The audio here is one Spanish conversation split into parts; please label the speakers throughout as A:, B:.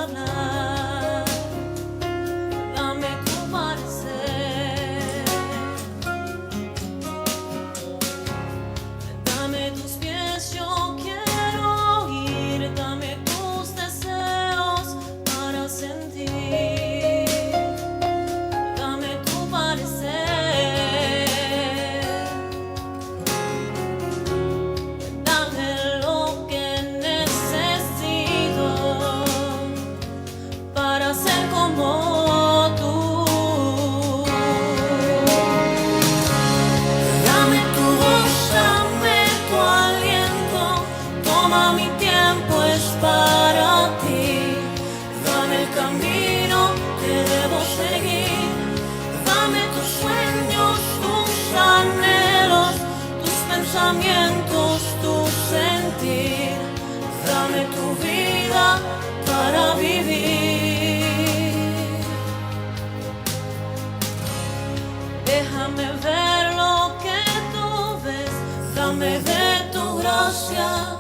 A: hablar, dame tu parecer, dame tus pies, yo quiero ir, dame tus deseos para sentir, dame tu parecer, dame lo que necesito para ser como tú. Dame tu voz, dame tu aliento, toma mi tiempo, es para ti. Dame el camino que debo seguir, dame tus sueños, tus anhelos, tus pensamientos, tu sentir. Dame tu vida para vivir. Déjame ver lo que tú ves, dame de tu gracia,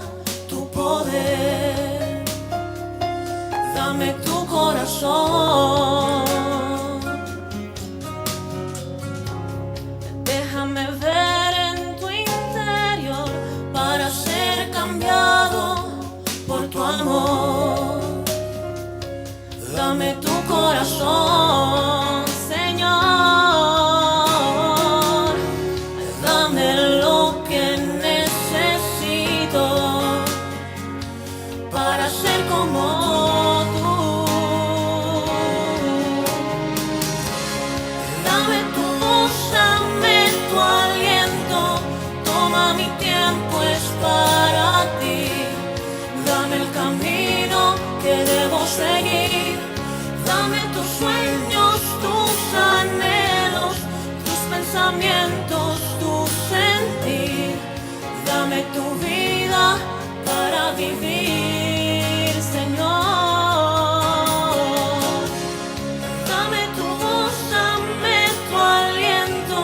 A: tu poder, dame tu corazón. Déjame ver en tu interior para ser cambiado por tu amor. Dame tu corazón, Señor. Dame lo que necesito para ser como tú. Dame tu voz, dame tu aliento, toma mi tiempo, es para ti. Dame el camino que debo seguir, dame tus sueños, tus anhelos, tus pensamientos, tu sentir. Dame tu vida para vivir, Señor. Dame tu voz, dame tu aliento,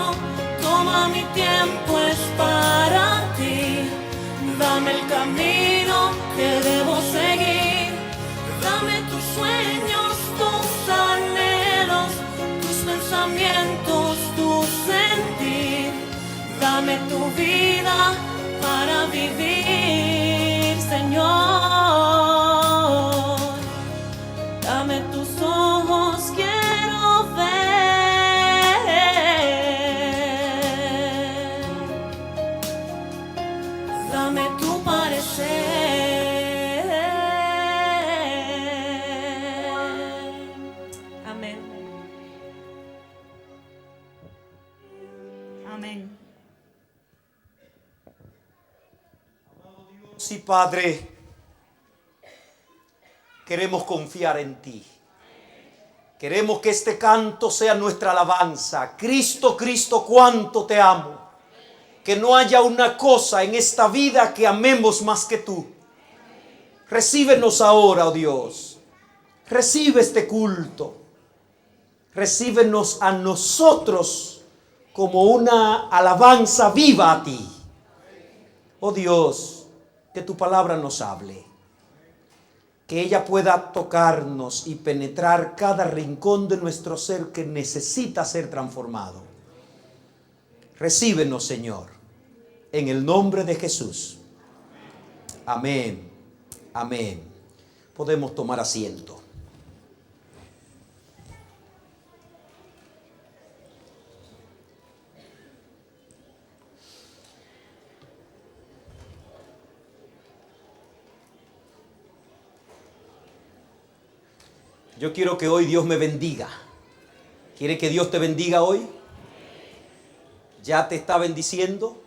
A: toma mi tiempo, es para ti. Dame el camino que debo seguir, dame tus sueños, tus anhelos, tus pensamientos, tu sentir. Dame tu vida para vivir, Señor. Dame tus ojos, quiero ver. Dame tu parecer. Amén.
B: Amén.
C: Sí, Padre, queremos confiar en ti. Queremos que este canto sea nuestra alabanza. Cristo, Cristo, cuánto te amo. Que no haya una cosa en esta vida que amemos más que tú. Recíbenos ahora, oh Dios. Recibe este culto. Recíbenos a nosotros como una alabanza viva a ti. Oh Dios, que tu palabra nos hable. Que ella pueda tocarnos y penetrar cada rincón de nuestro ser que necesita ser transformado. Recíbenos, Señor, en el nombre de Jesús. Amén. Amén. Podemos tomar asiento. Yo quiero que hoy Dios me bendiga. ¿Quiere que Dios te bendiga hoy? ¿Ya te está bendiciendo?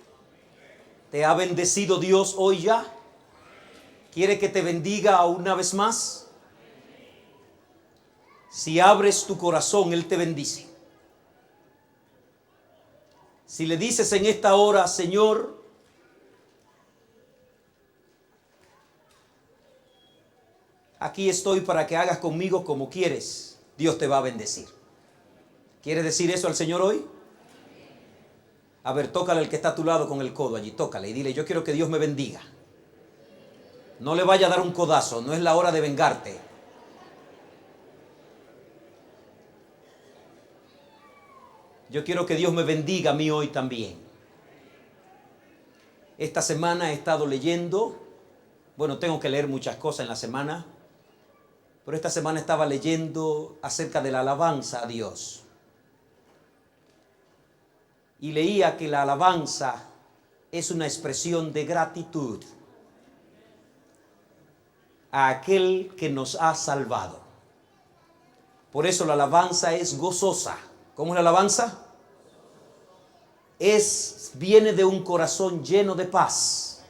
C: ¿Te ha bendecido Dios hoy ya? ¿Quiere que te bendiga una vez más? Si abres tu corazón, Él te bendice. Si le dices en esta hora, Señor, aquí estoy para que hagas conmigo como quieres, Dios te va a bendecir. ¿Quieres decir eso al Señor hoy? A ver, tócale al que está a tu lado con el codo allí, tócale y dile, yo quiero que Dios me bendiga. No le vaya a dar un codazo, no es la hora de vengarte. Yo quiero que Dios me bendiga a mí hoy también. Esta semana he estado leyendo, bueno, tengo que leer muchas cosas en la semana, pero esta semana estaba leyendo acerca de la alabanza a Dios. Y leía que la alabanza es una expresión de gratitud a aquel que nos ha salvado. Por eso la alabanza es gozosa. ¿Cómo es la alabanza? Viene de un corazón lleno de paz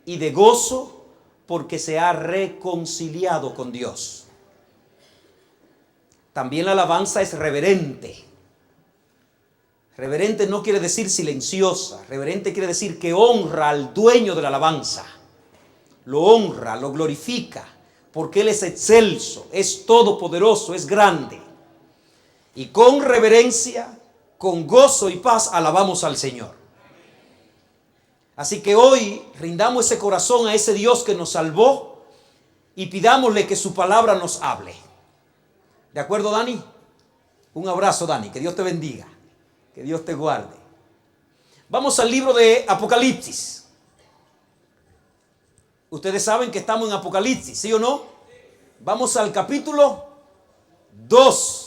C: y de gozo porque se ha reconciliado con Dios. También la alabanza es reverente. Reverente no quiere decir silenciosa. Reverente quiere decir que honra al dueño de la alabanza. Lo honra, lo glorifica, porque Él es excelso, es todopoderoso, es grande. Y con reverencia, con gozo y paz, alabamos al Señor. Así que hoy rindamos ese corazón a ese Dios que nos salvó y pidámosle que su palabra nos hable. ¿De acuerdo, Dani? Un abrazo, Dani, que Dios te bendiga, que Dios te guarde. Vamos al libro de Apocalipsis. Ustedes saben que estamos en Apocalipsis, ¿sí o no? Vamos al capítulo 2.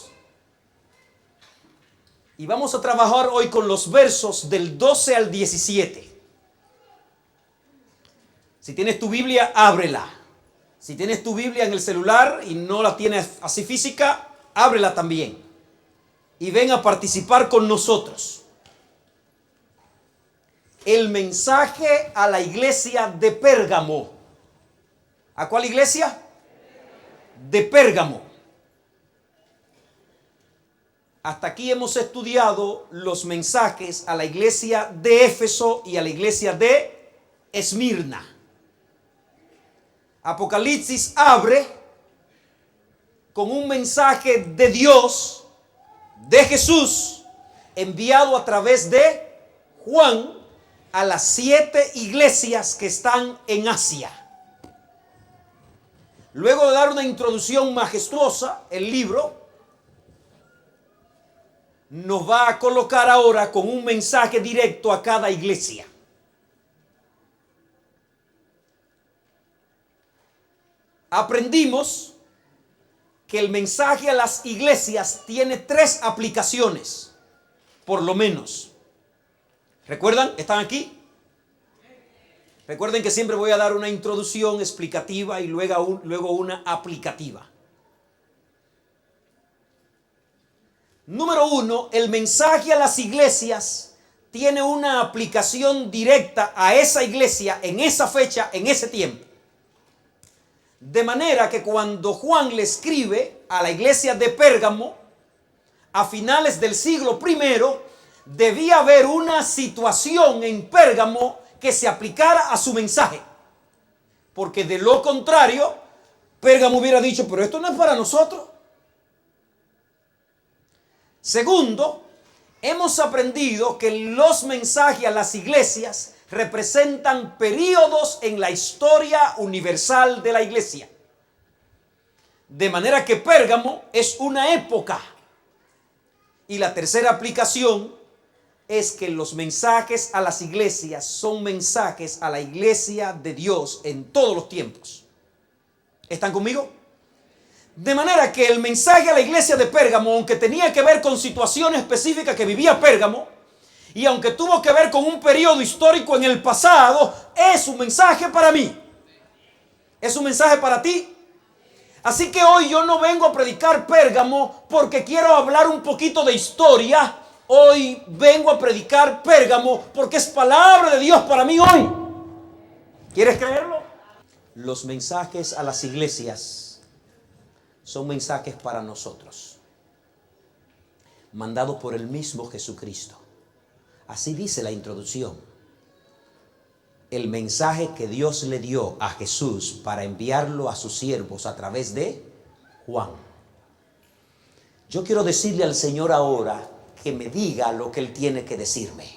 C: Y vamos a trabajar hoy con los versos del 12 al 17. Si tienes tu Biblia, ábrela. Si tienes tu Biblia en el celular y no la tienes así física, ábrela también. Y ven a participar con nosotros. El mensaje a la iglesia de Pérgamo. ¿A cuál iglesia? De Pérgamo. Hasta aquí hemos estudiado los mensajes a la iglesia de Éfeso y a la iglesia de Esmirna. Apocalipsis abre con un mensaje de Dios, de Jesús, enviado a través de Juan a las 7 iglesias que están en Asia. Luego de dar una introducción majestuosa, el libro nos va a colocar ahora con un mensaje directo a cada iglesia. Aprendimos que el mensaje a las iglesias tiene 3 aplicaciones, por lo menos. ¿Recuerdan? ¿Están aquí? Recuerden que siempre voy a dar una introducción explicativa y luego una aplicativa. Número 1, el mensaje a las iglesias tiene una aplicación directa a esa iglesia en esa fecha, en ese tiempo. De manera que cuando Juan le escribe a la iglesia de Pérgamo, a finales del siglo I, debía haber una situación en Pérgamo que se aplicara a su mensaje. Porque de lo contrario, Pérgamo hubiera dicho, pero esto no es para nosotros. Segundo, hemos aprendido que los mensajes a las iglesias representan períodos en la historia universal de la iglesia. De manera que Pérgamo es una época. Y la tercera aplicación es que los mensajes a las iglesias son mensajes a la iglesia de Dios en todos los tiempos. ¿Están conmigo? De manera que el mensaje a la iglesia de Pérgamo, aunque tenía que ver con situaciones específicas que vivía Pérgamo, y aunque tuvo que ver con un periodo histórico en el pasado, es un mensaje para mí. Es un mensaje para ti. Así que hoy yo no vengo a predicar Pérgamo porque quiero hablar un poquito de historia. Hoy vengo a predicar Pérgamo porque es palabra de Dios para mí hoy. ¿Quieres creerlo? Los mensajes a las iglesias son mensajes para nosotros, mandados por el mismo Jesucristo. Así dice la introducción. El mensaje que Dios le dio a Jesús para enviarlo a sus siervos a través de Juan. Yo quiero decirle al Señor ahora que me diga lo que Él tiene que decirme.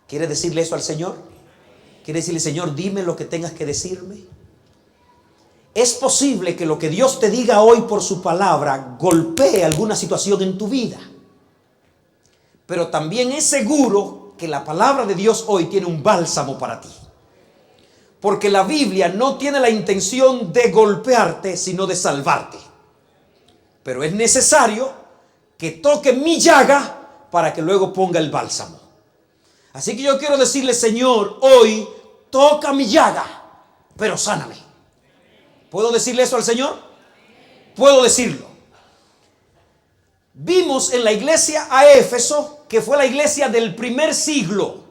C: ¿Quiere decirle eso al Señor? ¿Quiere decirle, Señor, dime lo que tengas que decirme? Es posible que lo que Dios te diga hoy por su palabra golpee alguna situación en tu vida. Pero también es seguro que la palabra de Dios hoy tiene un bálsamo para ti. Porque la Biblia no tiene la intención de golpearte, sino de salvarte. Pero es necesario que toque mi llaga para que luego ponga el bálsamo. Así que yo quiero decirle, Señor, hoy toca mi llaga, pero sáname. ¿Puedo decirle eso al Señor? Puedo decirlo. Vimos en la iglesia a Éfeso, que fue la iglesia del primer siglo.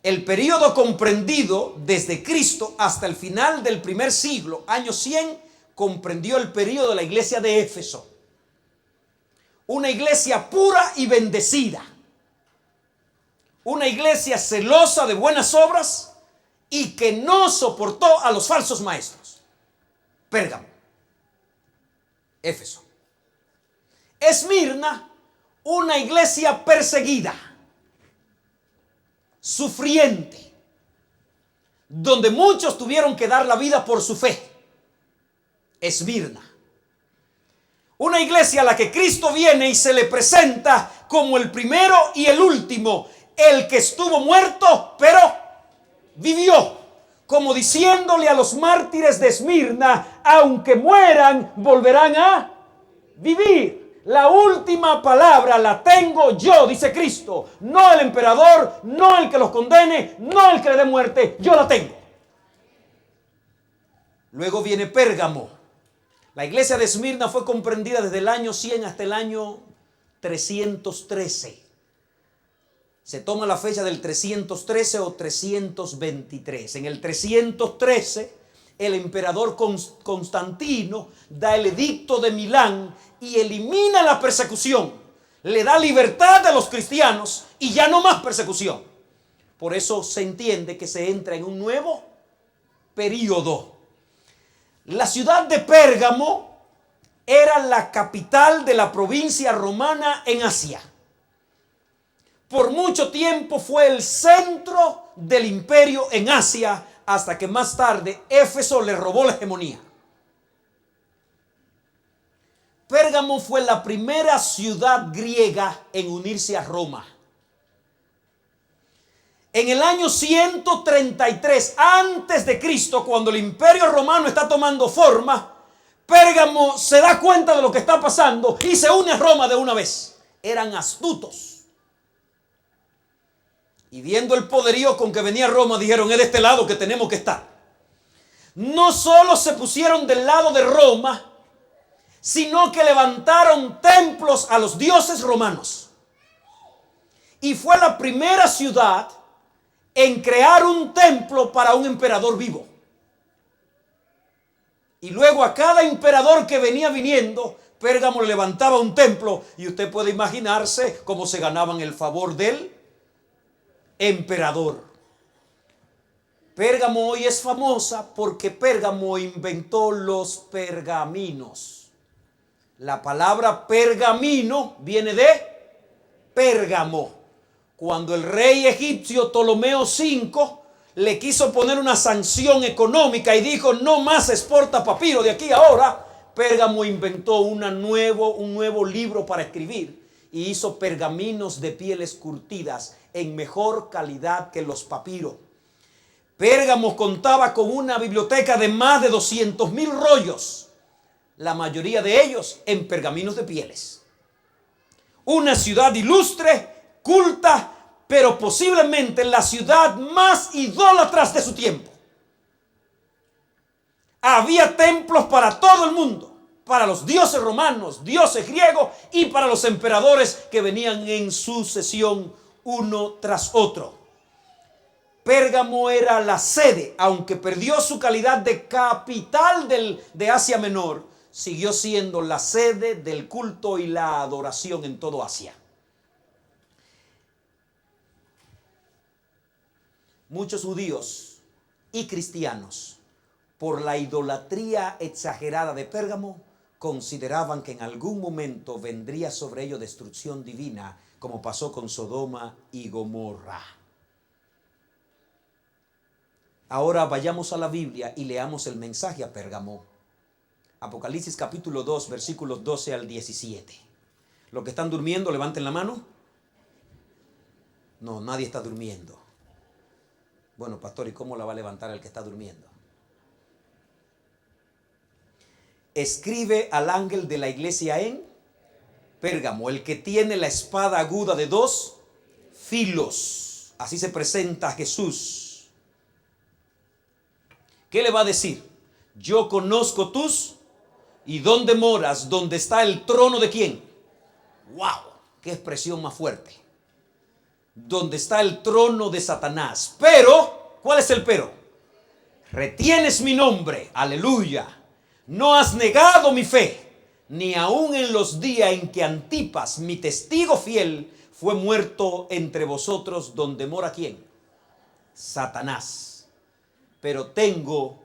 C: El periodo comprendido desde Cristo hasta el final del primer siglo, año 100, comprendió el periodo de la iglesia de Éfeso. Una iglesia pura y bendecida. Una iglesia celosa de buenas obras y que no soportó a los falsos maestros. Pérgamo. Éfeso. Esmirna, una iglesia perseguida, sufriente, donde muchos tuvieron que dar la vida por su fe. Esmirna. Una iglesia a la que Cristo viene y se le presenta como el primero y el último, el que estuvo muerto, pero vivió, como diciéndole a los mártires de Esmirna, aunque mueran, volverán a vivir. La última palabra la tengo yo, dice Cristo, no el emperador, no el que los condene, no el que le dé muerte, yo la tengo. Luego viene Pérgamo. La iglesia de Esmirna fue comprendida desde el año 100 hasta el año 313. Se toma la fecha del 313 o 323. En el 313, el emperador Constantino da el edicto de Milán y elimina la persecución. Le da libertad a los cristianos y ya no más persecución. Por eso se entiende que se entra en un nuevo período. La ciudad de Pérgamo era la capital de la provincia romana en Asia. Por mucho tiempo fue el centro del imperio en Asia, hasta que más tarde Éfeso le robó la hegemonía. Pérgamo fue la primera ciudad griega en unirse a Roma. En el año 133 antes de Cristo, cuando el imperio romano está tomando forma, Pérgamo se da cuenta de lo que está pasando y se une a Roma de una vez. Eran astutos. Y viendo el poderío con que venía Roma, dijeron, es de este lado que tenemos que estar. No solo se pusieron del lado de Roma, sino que levantaron templos a los dioses romanos. Y fue la primera ciudad en crear un templo para un emperador vivo. Y luego a cada emperador que venía viniendo, Pérgamo le levantaba un templo. Y usted puede imaginarse cómo se ganaban el favor del emperador. Pérgamo hoy es famosa porque Pérgamo inventó los pergaminos. La palabra pergamino viene de Pérgamo. Cuando el rey egipcio Ptolomeo V le quiso poner una sanción económica y dijo no más exporta papiro de aquí a ahora, Pérgamo inventó un nuevo libro para escribir y hizo pergaminos de pieles curtidas en mejor calidad que los papiros. Pérgamo contaba con una biblioteca de más de 200,000 rollos, la mayoría de ellos en pergaminos de pieles. Una ciudad ilustre, culta, pero posiblemente la ciudad más idólatra de su tiempo. Había templos para todo el mundo, para los dioses romanos, dioses griegos y para los emperadores que venían en sucesión uno tras otro. Pérgamo era la sede, aunque perdió su calidad de capital de Asia Menor, siguió siendo la sede del culto y la adoración en todo Asia. Muchos judíos y cristianos, por la idolatría exagerada de Pérgamo, consideraban que en algún momento vendría sobre ellos destrucción divina, como pasó con Sodoma y Gomorra. Ahora vayamos a la Biblia y leamos el mensaje a Pérgamo. Apocalipsis capítulo 2, versículos 12 al 17. Los que están durmiendo, levanten la mano. No, nadie está durmiendo. Bueno, pastor, ¿y cómo la va a levantar el que está durmiendo? Escribe al ángel de la iglesia en Pérgamo, el que tiene la espada aguda de dos filos. Así se presenta Jesús. ¿Qué le va a decir? Yo conozco tus y dónde moras, dónde está el trono de quién. ¡Wow! ¡Qué expresión más fuerte! Donde está el trono de Satanás. Pero, ¿cuál es el pero? Retienes mi nombre, aleluya. No has negado mi fe, ni aun en los días en que Antipas, mi testigo fiel, fue muerto entre vosotros, donde mora quién. Satanás. Pero tengo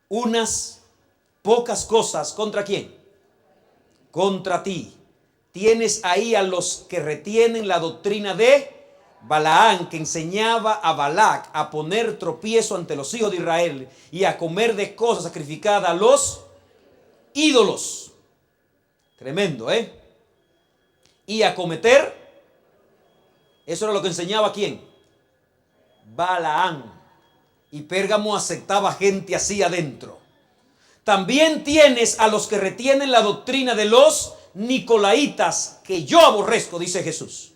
C: unas pocas cosas contra quién. Contra ti. Tienes ahí a los que retienen la doctrina de Balaán, que enseñaba a Balac a poner tropiezo ante los hijos de Israel y a comer de cosas sacrificadas a los ídolos. Tremendo, ¿eh? Y a cometer, eso era lo que enseñaba ¿quién? Balaán. Y Pérgamo aceptaba gente así adentro. También tienes a los que retienen la doctrina de los Nicolaitas, que yo aborrezco, dice Jesús.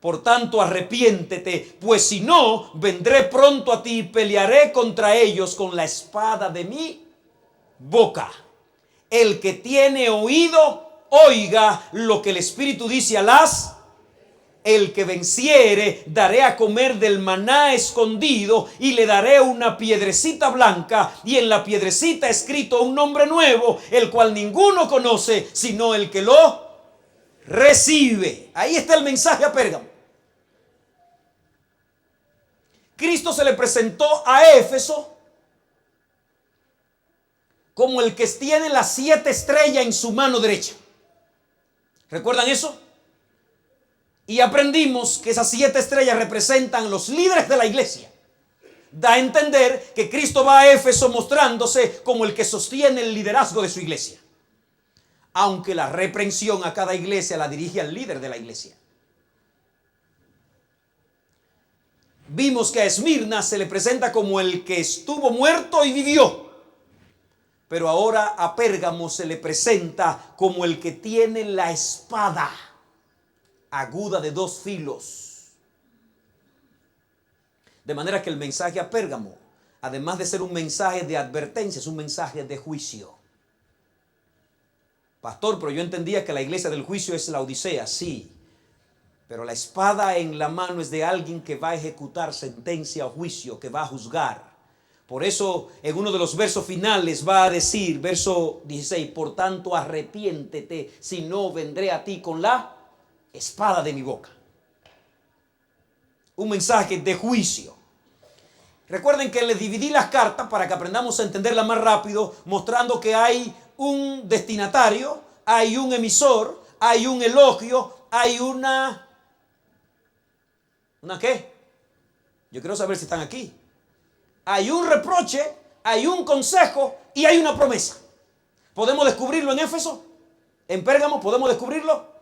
C: Por tanto, arrepiéntete, pues si no, vendré pronto a ti y pelearé contra ellos con la espada de mi boca. El que tiene oído, oiga lo que el Espíritu dice a las. El que venciere, daré a comer del maná escondido y le daré una piedrecita blanca y en la piedrecita escrito un nombre nuevo, el cual ninguno conoce sino el que lo recibe. Ahí está el mensaje a Pérgamo. Cristo se le presentó a Éfeso como el que tiene las 7 estrellas en su mano derecha. ¿Recuerdan eso? Y aprendimos que esas 7 estrellas representan los líderes de la iglesia. Da a entender que Cristo va a Éfeso mostrándose como el que sostiene el liderazgo de su iglesia. Aunque la reprensión a cada iglesia la dirige al líder de la iglesia. Vimos que a Esmirna se le presenta como el que estuvo muerto y vivió. Pero ahora a Pérgamo se le presenta como el que tiene la espada aguda de 2 filos. De manera que el mensaje a Pérgamo, además de ser un mensaje de advertencia, es un mensaje de juicio. Pastor, pero yo entendía que la iglesia del juicio es la Odisea. Sí, pero la espada en la mano es de alguien que va a ejecutar sentencia o juicio, que va a juzgar. Por eso en uno de los versos finales va a decir, verso 16, por tanto arrepiéntete, si no vendré a ti con la espada de mi boca. Un mensaje de juicio. Recuerden que les dividí las cartas para que aprendamos a entenderlas más rápido, mostrando que hay un destinatario, hay un emisor, hay un elogio, hay una ¿qué? Yo quiero saber si están aquí. Hay un reproche, hay un consejo y hay una promesa. ¿Podemos descubrirlo en Éfeso? ¿En Pérgamo podemos descubrirlo?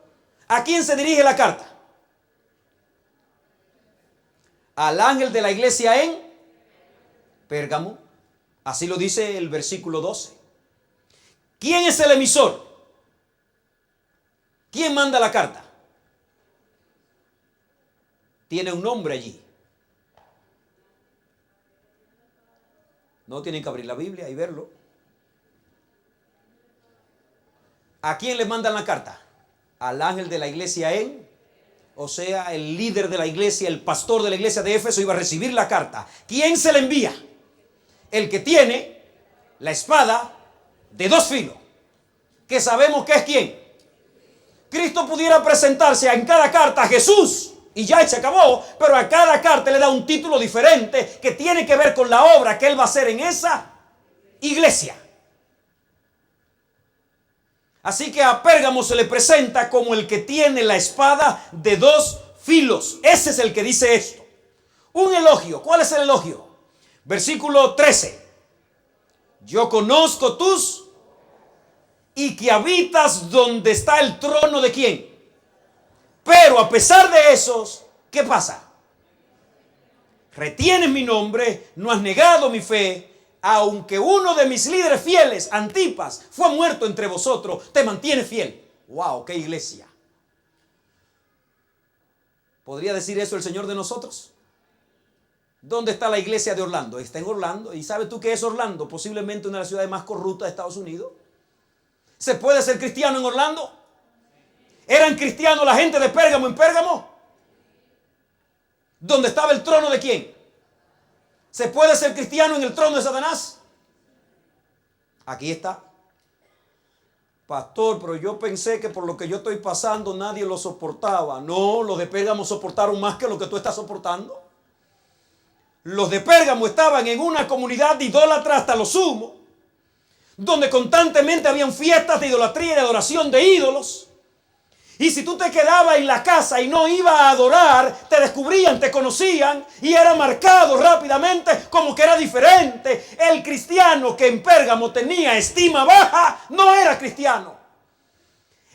C: ¿A quién se dirige la carta? Al ángel de la iglesia en Pérgamo. Así lo dice el versículo 12. ¿Quién es el emisor? ¿Quién manda la carta? Tiene un nombre allí. No tienen que abrir la Biblia y verlo. ¿A quién le mandan la carta? Al ángel de la iglesia en, o sea, el líder de la iglesia, el pastor de la iglesia de Éfeso iba a recibir la carta. ¿Quién se la envía? El que tiene la espada de 2 filos, que sabemos que es quién. Cristo pudiera presentarse en cada carta a Jesús y ya se acabó, pero a cada carta le da un título diferente que tiene que ver con la obra que él va a hacer en esa iglesia. Así que a Pérgamo se le presenta como el que tiene la espada de 2 filos. Ese es el que dice esto. Un elogio. ¿Cuál es el elogio? Versículo 13. Yo conozco tus y que habitas donde está el trono de quién. Pero a pesar de esos, ¿qué pasa? Retienes mi nombre, no has negado mi fe. Aunque uno de mis líderes fieles, Antipas, fue muerto entre vosotros, te mantiene fiel. ¡Wow! ¡Qué iglesia! ¿Podría decir eso el Señor de nosotros? ¿Dónde está la iglesia de Orlando? Está en Orlando. ¿Y sabes tú qué es Orlando? Posiblemente una de las ciudades más corruptas de Estados Unidos. ¿Se puede ser cristiano en Orlando? ¿Eran cristianos la gente de Pérgamo en Pérgamo? ¿Dónde estaba el trono de quién? ¿Se puede ser cristiano en el trono de Satanás? Aquí está. Pastor, pero yo pensé que por lo que yo estoy pasando nadie lo soportaba. No, los de Pérgamo soportaron más que lo que tú estás soportando. Los de Pérgamo estaban en una comunidad de idólatras hasta lo sumo, donde constantemente habían fiestas de idolatría y de adoración de ídolos. Y si tú te quedabas en la casa y no ibas a adorar, te descubrían, te conocían y era marcado rápidamente como que era diferente. El cristiano que en Pérgamo tenía estima baja no era cristiano.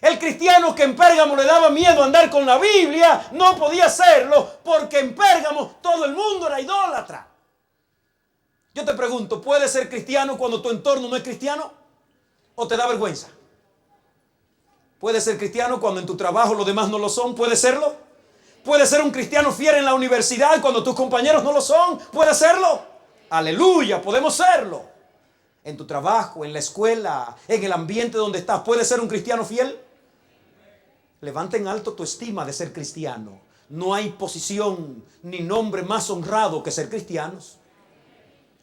C: El cristiano que en Pérgamo le daba miedo andar con la Biblia no podía hacerlo porque en Pérgamo todo el mundo era idólatra. Yo te pregunto, ¿puedes ser cristiano cuando tu entorno no es cristiano? ¿O te da vergüenza? ¿Puedes ser cristiano cuando en tu trabajo los demás no lo son? ¿Puedes serlo? ¿Puedes ser un cristiano fiel en la universidad cuando tus compañeros no lo son? ¿Puedes serlo? Aleluya, podemos serlo. En tu trabajo, en la escuela, en el ambiente donde estás, ¿puedes ser un cristiano fiel? Levanta en alto tu estima de ser cristiano. No hay posición ni nombre más honrado que ser cristianos.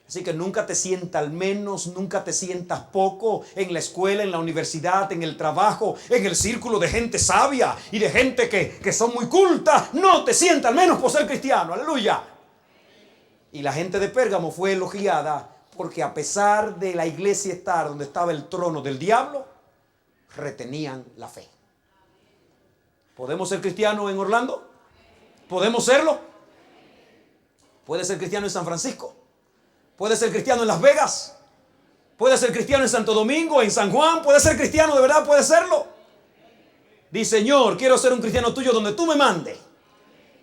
C: Así que nunca te sientas al menos, nunca te sientas poco en la escuela, en la universidad, en el trabajo, en el círculo de gente sabia y de gente que son muy culta. No te sientas al menos por ser cristiano. Aleluya. Y la gente de Pérgamo fue elogiada porque a pesar de la iglesia estar donde estaba el trono del diablo, retenían la fe. ¿Podemos ser cristianos en Orlando? ¿Podemos serlo? ¿Puede ser cristiano en San Francisco? ¿Puede ser cristiano en Las Vegas? ¿Puede ser cristiano en Santo Domingo, en San Juan? ¿Puede ser cristiano de verdad? ¿Puede serlo? Dice, Señor, quiero ser un cristiano tuyo donde tú me mandes.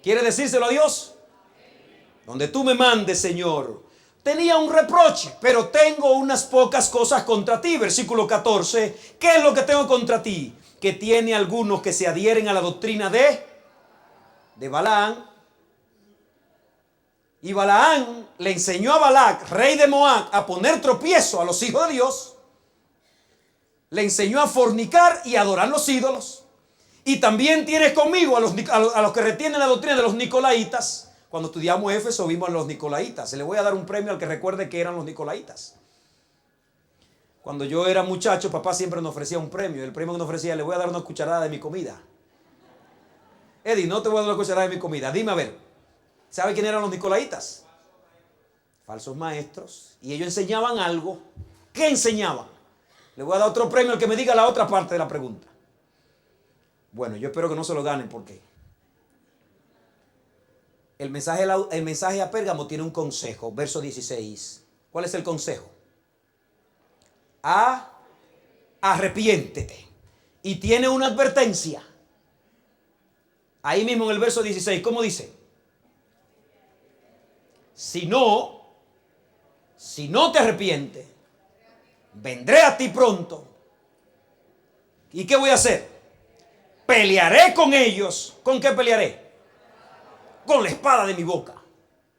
C: ¿Quiere decírselo a Dios? Donde tú me mandes, Señor. Tenía un reproche, pero tengo unas pocas cosas contra ti. Versículo 14. ¿Qué es lo que tengo contra ti? Que tiene algunos que se adhieren a la doctrina de Balaam. Y Balaam le enseñó a Balac, rey de Moab, a poner tropiezo a los hijos de Dios. Le enseñó a fornicar y a adorar los ídolos. Y también tienes conmigo a los que retienen la doctrina de los nicolaitas. Cuando estudiamos Éfeso vimos a los nicolaitas. Se le voy a dar un premio al que recuerde que eran los nicolaitas. Cuando yo era muchacho, papá siempre nos ofrecía un premio. El premio que nos ofrecía, le voy a dar una cucharada de mi comida. Eddie, no te voy a dar una cucharada de mi comida. Dime a ver. ¿Sabe quién eran los nicolaitas? Falsos maestros. Y ellos enseñaban algo. ¿Qué enseñaban? Le voy a dar otro premio al que me diga la otra parte de la pregunta. Bueno, yo espero que no se lo ganen porque el mensaje a Pérgamo tiene un consejo. Verso 16. ¿Cuál es el consejo? Arrepiéntete. Y tiene una advertencia. Ahí mismo en el verso 16, ¿cómo dice? Si no te arrepientes, vendré a ti pronto. ¿Y qué voy a hacer? Pelearé con ellos. ¿Con qué pelearé? Con la espada de mi boca.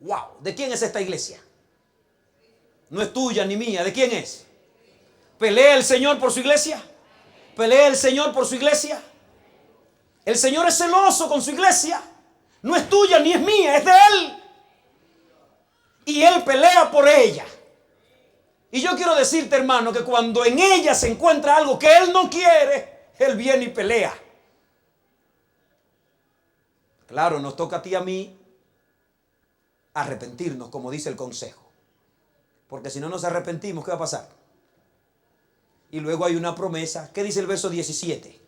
C: Wow, ¿de quién es esta iglesia? No es tuya ni mía, ¿de quién es? ¿Pelea el Señor por su iglesia? ¿Pelea el Señor por su iglesia? El Señor es celoso con su iglesia. No es tuya ni es mía, es de Él. Y Él pelea por ella. Y yo quiero decirte, hermano, que cuando en ella se encuentra algo que Él no quiere, Él viene y pelea. Claro, nos toca a ti y a mí arrepentirnos, como dice el consejo. Porque si no nos arrepentimos, ¿qué va a pasar? Y luego hay una promesa. ¿Qué dice el verso 17?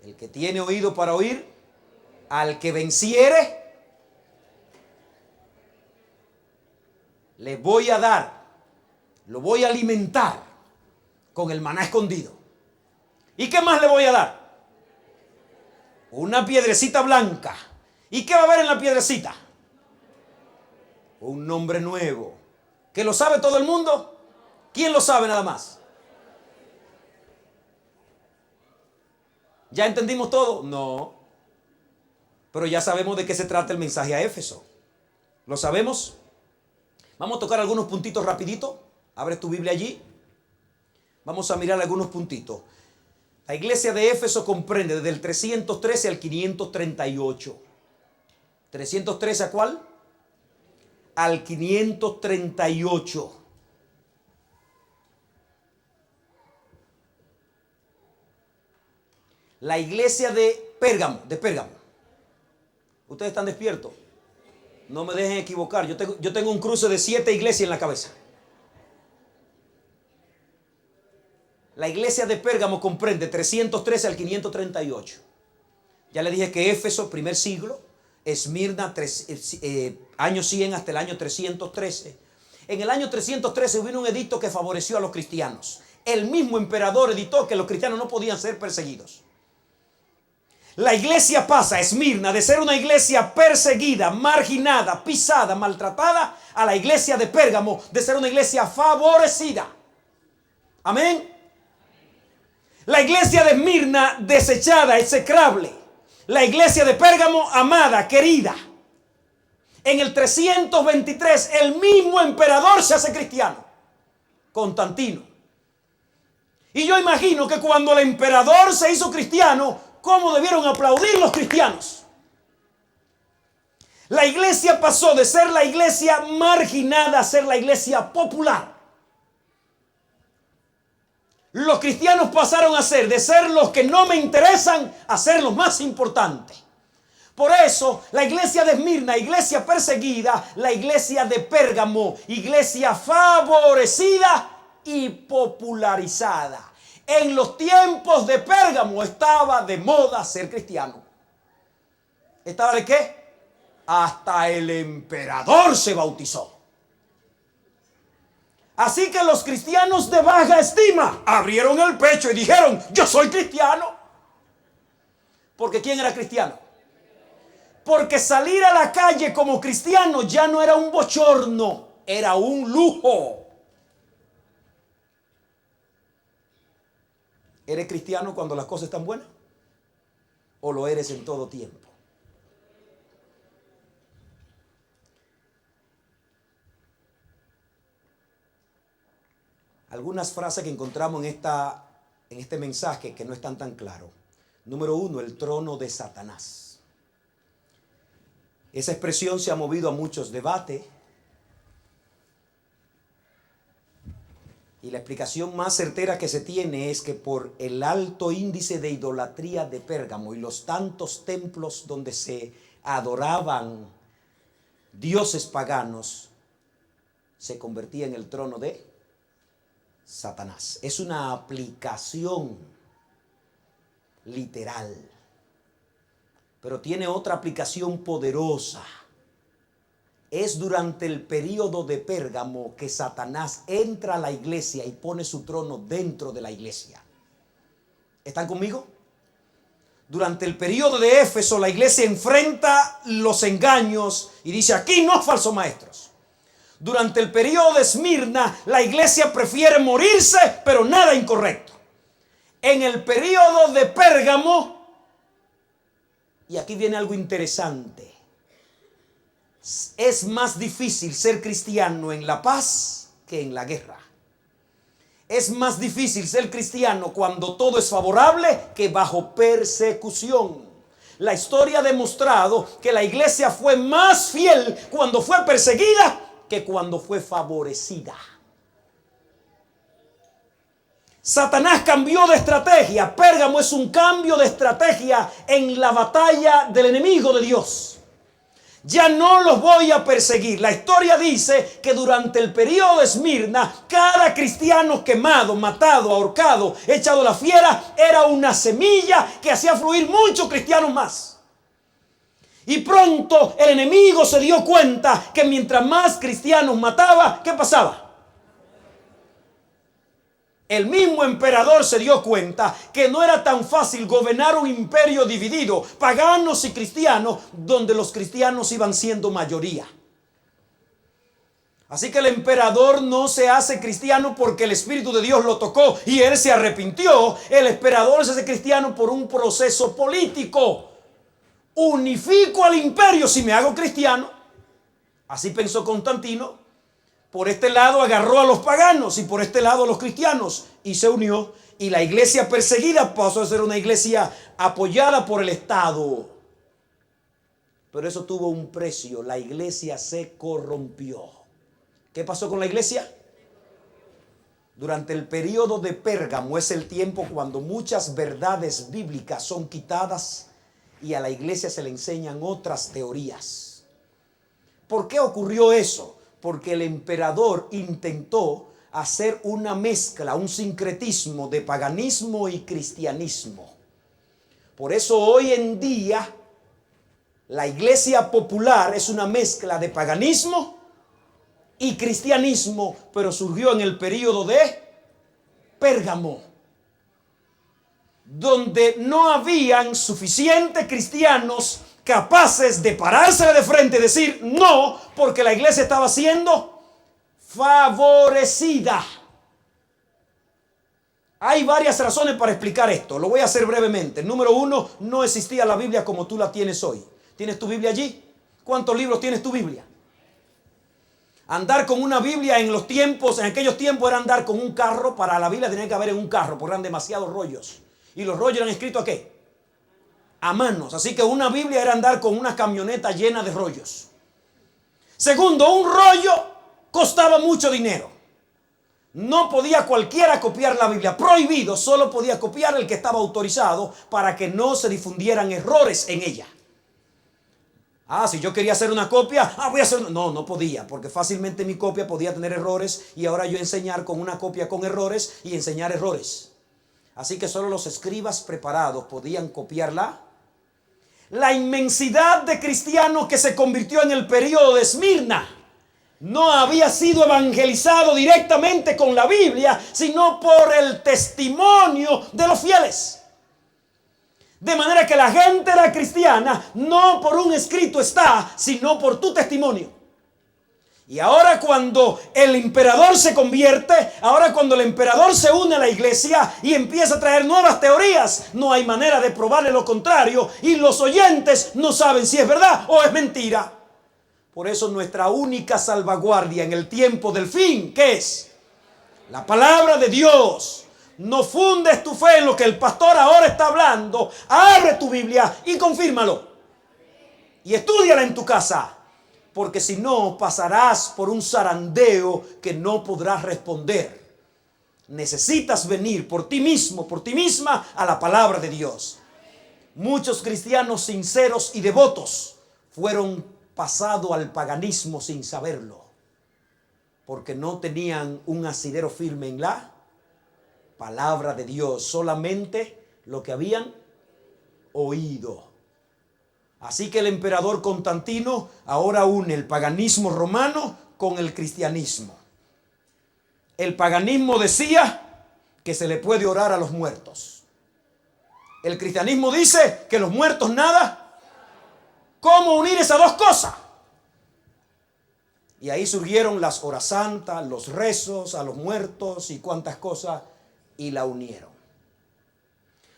C: El que tiene oído para oír, al que venciere, le voy a dar, lo voy a alimentar con el maná escondido. ¿Y qué más le voy a dar? Una piedrecita blanca. ¿Y qué va a haber en la piedrecita? Un nombre nuevo. ¿Que lo sabe todo el mundo? ¿Quién lo sabe nada más? ¿Ya entendimos todo? No. Pero ya sabemos de qué se trata el mensaje a Éfeso. ¿Lo sabemos? Vamos a tocar algunos puntitos rapidito. Abre tu Biblia allí. Vamos a mirar algunos puntitos. La iglesia de Éfeso comprende desde el 313 al 538. ¿313 a cuál? Al 538. La iglesia de Pérgamo, ¿Ustedes están despiertos? No me dejen equivocar. Yo tengo un cruce de 7 iglesias en la cabeza. La iglesia de Pérgamo comprende 313 al 538. Ya le dije que Éfeso, primer siglo, Esmirna, año 100 hasta el año 313. En el año 313 hubo un edicto que favoreció a los cristianos. El mismo emperador editó que los cristianos no podían ser perseguidos. La iglesia pasa, Esmirna, de ser una iglesia perseguida, marginada, pisada, maltratada, a la iglesia de Pérgamo, de ser una iglesia favorecida. Amén. La iglesia de Esmirna, desechada, execrable. La iglesia de Pérgamo, amada, querida. En el 323, el mismo emperador se hace cristiano, Constantino. Y yo imagino que cuando el emperador se hizo cristiano, ¿cómo debieron aplaudir los cristianos? La iglesia pasó de ser la iglesia marginada a ser la iglesia popular. Los cristianos pasaron a ser, de ser los que no me interesan, a ser los más importantes. Por eso, la iglesia de Esmirna, iglesia perseguida, la iglesia de Pérgamo, iglesia favorecida y popularizada. En los tiempos de Pérgamo estaba de moda ser cristiano. ¿Estaba de qué? Hasta el emperador se bautizó. Así que los cristianos de baja estima abrieron el pecho y dijeron: yo soy cristiano. Porque ¿quién era cristiano? Porque salir a la calle como cristiano ya no era un bochorno, era un lujo. ¿Eres cristiano cuando las cosas están buenas? ¿O lo eres en todo tiempo? Algunas frases que encontramos en este mensaje que no están tan claros. Número 1, el trono de Satanás. Esa expresión se ha movido a muchos debates. Y la explicación más certera que se tiene es que por el alto índice de idolatría de Pérgamo y los tantos templos donde se adoraban dioses paganos, se convertía en el trono de Satanás. Es una aplicación literal, pero tiene otra aplicación poderosa. Es durante el período de Pérgamo que Satanás entra a la iglesia y pone su trono dentro de la iglesia. ¿Están conmigo? Durante el período de Éfeso, la iglesia enfrenta los engaños y dice: aquí no falsos maestros. Durante el período de Esmirna, la iglesia prefiere morirse, pero nada incorrecto. En el período de Pérgamo, y aquí viene algo interesante, es más difícil ser cristiano en la paz que en la guerra. Es más difícil ser cristiano cuando todo es favorable que bajo persecución. La historia ha demostrado que la iglesia fue más fiel cuando fue perseguida que cuando fue favorecida. Satanás cambió de estrategia. Pérgamo es un cambio de estrategia en la batalla del enemigo de Dios. Ya no los voy a perseguir. La historia dice que durante el periodo de Esmirna, cada cristiano quemado, matado, ahorcado, echado a la fiera, era una semilla que hacía fluir muchos cristianos más. Y pronto el enemigo se dio cuenta que mientras más cristianos mataba, ¿qué pasaba? El mismo emperador se dio cuenta que no era tan fácil gobernar un imperio dividido, paganos y cristianos, donde los cristianos iban siendo mayoría. Así que el emperador no se hace cristiano porque el Espíritu de Dios lo tocó y él se arrepintió. El emperador se hace cristiano por un proceso político. Unifico al imperio si me hago cristiano. Así pensó Constantino. Por este lado agarró a los paganos y por este lado a los cristianos y se unió. Y la iglesia perseguida pasó a ser una iglesia apoyada por el Estado. Pero eso tuvo un precio. La iglesia se corrompió. ¿Qué pasó con la iglesia? Durante el periodo de Pérgamo es el tiempo cuando muchas verdades bíblicas son quitadas y a la iglesia se le enseñan otras teorías. ¿Por qué ocurrió eso? Porque el emperador intentó hacer una mezcla, un sincretismo de paganismo y cristianismo. Por eso hoy en día la iglesia popular es una mezcla de paganismo y cristianismo, pero surgió en el período de Pérgamo, donde no habían suficientes cristianos capaces de pararse de frente y decir no, porque la iglesia estaba siendo favorecida. Hay varias razones para explicar esto. Lo voy a hacer brevemente. Número uno, no existía la Biblia como tú la tienes hoy. ¿Tienes tu Biblia allí? ¿Cuántos libros tienes tu Biblia? Andar con una Biblia en aquellos tiempos era andar con un carro. Para la Biblia tenía que haber en un carro porque eran demasiados rollos. Y los rollos eran escritos ¿a qué? A manos. Así que una Biblia era andar con una camioneta llena de rollos. Segundo, un rollo costaba mucho dinero. No podía cualquiera copiar la Biblia. Prohibido, solo podía copiar el que estaba autorizado para que no se difundieran errores en ella. Si yo quería hacer una copia, voy a hacer... No podía, porque fácilmente mi copia podía tener errores y ahora yo enseñar con una copia con errores y enseñar errores. Así que solo los escribas preparados podían copiarla. La inmensidad de cristianos que se convirtió en el periodo de Esmirna no había sido evangelizado directamente con la Biblia, sino por el testimonio de los fieles. De manera que la gente era cristiana, no por un escrito está, sino por tu testimonio. Y ahora cuando el emperador se convierte, ahora cuando el emperador se une a la iglesia y empieza a traer nuevas teorías, no hay manera de probarle lo contrario y los oyentes no saben si es verdad o es mentira. Por eso nuestra única salvaguardia en el tiempo del fin, ¿qué es? La palabra de Dios. No fundes tu fe en lo que el pastor ahora está hablando. Abre tu Biblia y confírmalo. Y estúdiala en tu casa. Porque si no, pasarás por un zarandeo que no podrás responder. Necesitas venir por ti mismo, por ti misma, a la palabra de Dios. Muchos cristianos sinceros y devotos fueron pasados al paganismo sin saberlo. Porque no tenían un asidero firme en la palabra de Dios, solamente lo que habían oído. Así que el emperador Constantino ahora une el paganismo romano con el cristianismo. El paganismo decía que se le puede orar a los muertos. El cristianismo dice que los muertos nada. ¿Cómo unir esas dos cosas? Y ahí surgieron las horas santas, los rezos a los muertos y cuantas cosas, y la unieron.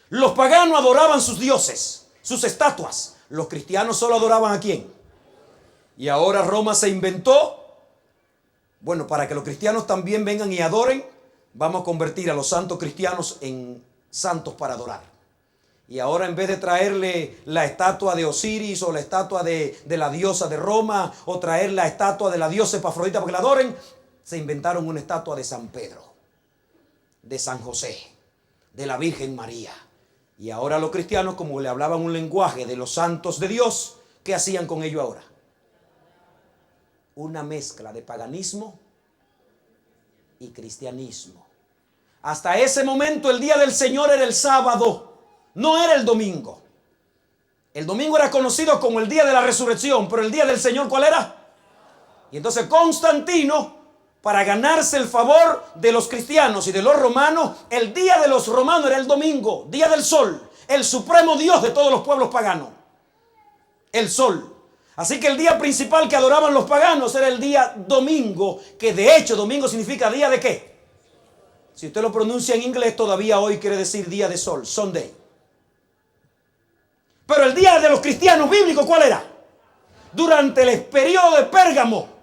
C: Los paganos adoraban sus dioses, sus estatuas. Los cristianos solo adoraban ¿a quién? Y ahora Roma se inventó, para que los cristianos también vengan y adoren, vamos a convertir a los santos cristianos en santos para adorar. Y ahora en vez de traerle la estatua de Osiris o la estatua de la diosa de Roma o traer la estatua de la diosa Epafrodita para que la adoren, se inventaron una estatua de San Pedro, de San José, de la Virgen María. Y ahora los cristianos, como le hablaban un lenguaje de los santos de Dios, ¿qué hacían con ello ahora? Una mezcla de paganismo y cristianismo. Hasta ese momento el día del Señor era el sábado, no era el domingo. El domingo era conocido como el día de la resurrección, pero el día del Señor ¿cuál era? Y entonces Constantino para ganarse el favor de los cristianos y de los romanos, el día de los romanos era el domingo, día del sol, el supremo Dios de todos los pueblos paganos, el sol. Así que el día principal que adoraban los paganos era el día domingo, que de hecho domingo significa día de ¿qué? Si usted lo pronuncia en inglés, todavía hoy quiere decir día de sol, Sunday. Pero el día de los cristianos bíblicos, ¿cuál era? Durante el periodo de Pérgamo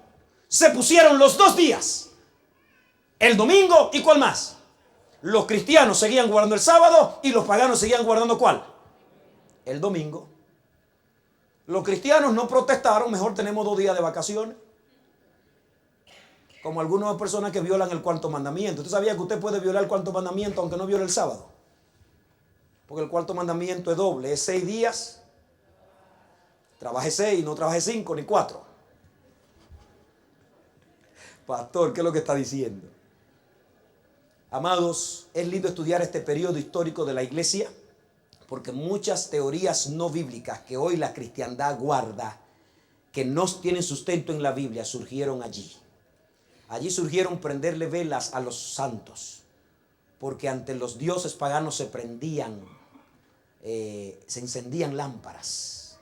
C: se pusieron los 2 días, el domingo y ¿cuál más? Los cristianos seguían guardando el sábado y los paganos seguían guardando ¿cuál? El domingo. Los cristianos no protestaron, mejor tenemos 2 días de vacaciones. Como algunas personas que violan el 4º mandamiento. ¿Usted sabía que usted puede violar el 4º mandamiento aunque no viole el sábado? Porque el 4º mandamiento es doble, es 6 días. Trabaje 6, no trabaje 5 ni 4. Pastor, ¿qué es lo que está diciendo? Amados, es lindo estudiar este periodo histórico de la iglesia, porque muchas teorías no bíblicas que hoy la cristiandad guarda, que no tienen sustento en la Biblia, surgieron allí. Allí surgieron prenderle velas a los santos, porque ante los dioses paganos se prendían, se encendían lámparas.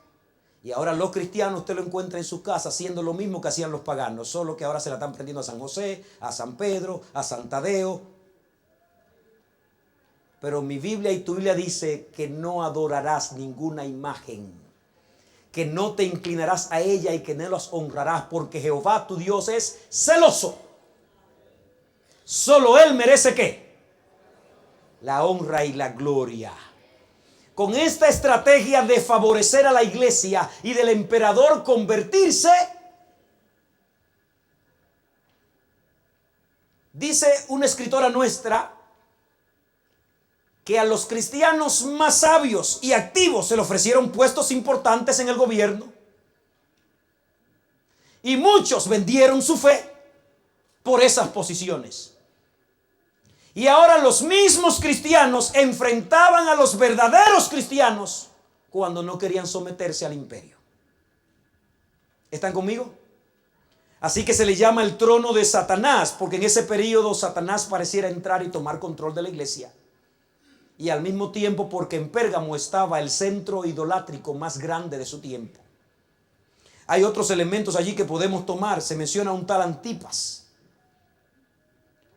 C: Y ahora los cristianos usted lo encuentra en su casa haciendo lo mismo que hacían los paganos, solo que ahora se la están prendiendo a San José, a San Pedro, a San Tadeo. Pero mi Biblia y tu Biblia dice que no adorarás ninguna imagen, que no te inclinarás a ella y que no las honrarás, porque Jehová tu Dios es celoso. Solo Él merece ¿qué? La honra y la gloria. Con esta estrategia de favorecer a la iglesia y del emperador convertirse, dice una escritora nuestra que a los cristianos más sabios y activos se le ofrecieron puestos importantes en el gobierno. Y muchos vendieron su fe por esas posiciones. Y ahora los mismos cristianos enfrentaban a los verdaderos cristianos cuando no querían someterse al imperio. ¿Están conmigo? Así que se le llama el trono de Satanás, porque en ese periodo Satanás pareciera entrar y tomar control de la iglesia. Y al mismo tiempo porque en Pérgamo estaba el centro idolátrico más grande de su tiempo. Hay otros elementos allí que podemos tomar. Se menciona un tal Antipas.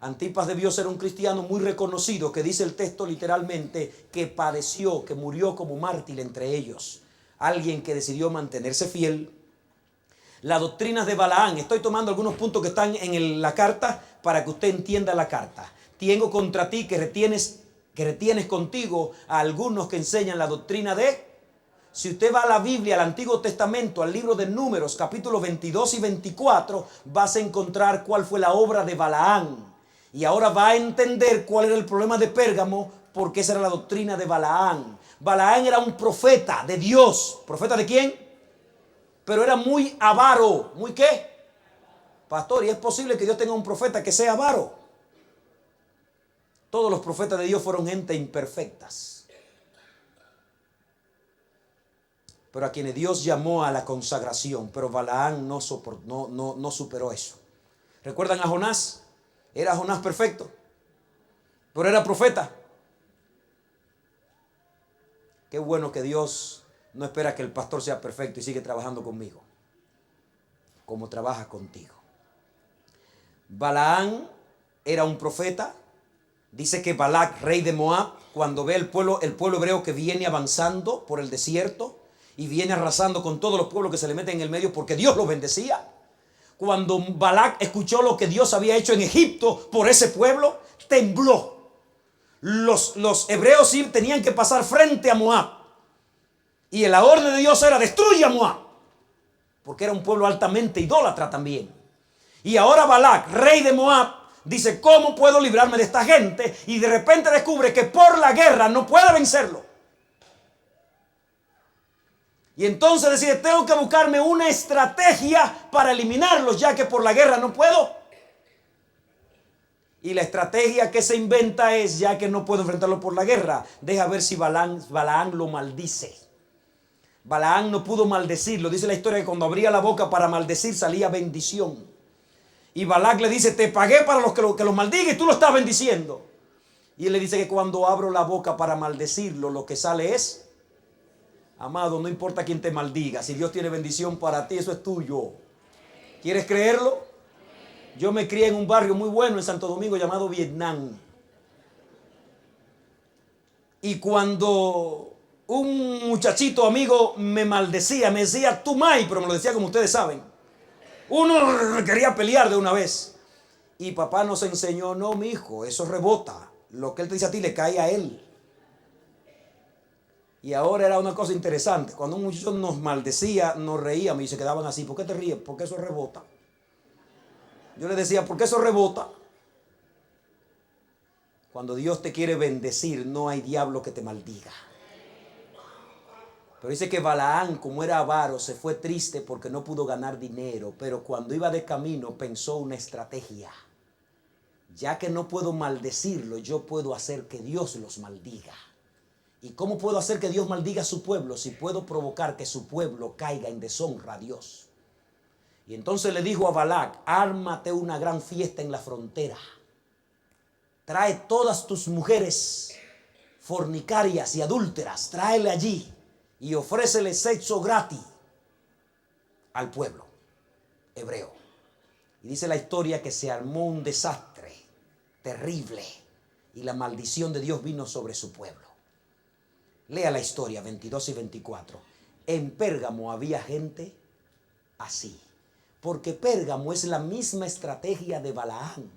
C: Antipas debió ser un cristiano muy reconocido, que dice el texto literalmente que padeció, que murió como mártir entre ellos. Alguien que decidió mantenerse fiel. Las doctrinas de Balaán. Estoy tomando algunos puntos que están en la carta para que usted entienda la carta. Tengo contra ti que retienes contigo a algunos que enseñan la doctrina de... Si usted va a la Biblia, al Antiguo Testamento, al libro de Números, capítulos 22 y 24, vas a encontrar cuál fue la obra de Balaán. Y ahora va a entender cuál era el problema de Pérgamo, porque esa era la doctrina de Balaán. Balaán era un profeta de Dios. ¿Profeta de quién? Pero era muy avaro. ¿Muy qué? Pastor, ¿y es posible que Dios tenga un profeta que sea avaro? Todos los profetas de Dios fueron gente imperfectas. Pero a quienes Dios llamó a la consagración. Pero Balaán no superó eso. ¿Recuerdan a Jonás? Era Jonás perfecto, pero era profeta. Qué bueno que Dios no espera que el pastor sea perfecto y sigue trabajando conmigo, como trabaja contigo. Balaán era un profeta. Dice que Balac, rey de Moab, cuando ve el pueblo hebreo que viene avanzando por el desierto y viene arrasando con todos los pueblos que se le meten en el medio porque Dios los bendecía. Cuando Balac escuchó lo que Dios había hecho en Egipto por ese pueblo, tembló. Los hebreos sí tenían que pasar frente a Moab. Y la orden de Dios era: destruye a Moab. Porque era un pueblo altamente idólatra también. Y ahora Balac, rey de Moab, dice: ¿cómo puedo librarme de esta gente? Y de repente descubre que por la guerra no puede vencerlo. Y entonces decide: tengo que buscarme una estrategia para eliminarlos, ya que por la guerra no puedo. Y la estrategia que se inventa es: ya que no puedo enfrentarlo por la guerra, deja ver si Balaán lo maldice. Balaán no pudo maldecirlo. Dice la historia que cuando abría la boca para maldecir salía bendición. Y Balac le dice, te pagué para los que los maldiga y tú lo estás bendiciendo. Y él le dice que cuando abro la boca para maldecirlo, lo que sale es, amado, no importa quién te maldiga, si Dios tiene bendición para ti, eso es tuyo. ¿Quieres creerlo? Yo me crié en un barrio muy bueno en Santo Domingo llamado Vietnam. Y cuando un muchachito amigo me maldecía, me decía tu mai, pero me lo decía como ustedes saben. Uno quería pelear de una vez. Y papá nos enseñó, no, mi hijo, eso rebota. Lo que él te dice a ti le cae a él. Y ahora era una cosa interesante. Cuando un muchacho nos maldecía, nos reíamos y se quedaban así. ¿Por qué te ríes? Porque eso rebota. Yo le decía, ¿por qué eso rebota? Cuando Dios te quiere bendecir, no hay diablo que te maldiga. Pero dice que Balaán, como era avaro, se fue triste porque no pudo ganar dinero. Pero cuando iba de camino pensó una estrategia. Ya que no puedo maldecirlo, yo puedo hacer que Dios los maldiga. ¿Y cómo puedo hacer que Dios maldiga a su pueblo? Si puedo provocar que su pueblo caiga en deshonra a Dios. Y entonces le dijo a Balac, ármate una gran fiesta en la frontera. Trae todas tus mujeres fornicarias y adúlteras, tráele allí y ofrécele sexo gratis al pueblo hebreo. Y dice la historia que se armó un desastre terrible y la maldición de Dios vino sobre su pueblo. Lea la historia 22 y 24. En Pérgamo había gente así, porque Pérgamo es la misma estrategia de Balaán.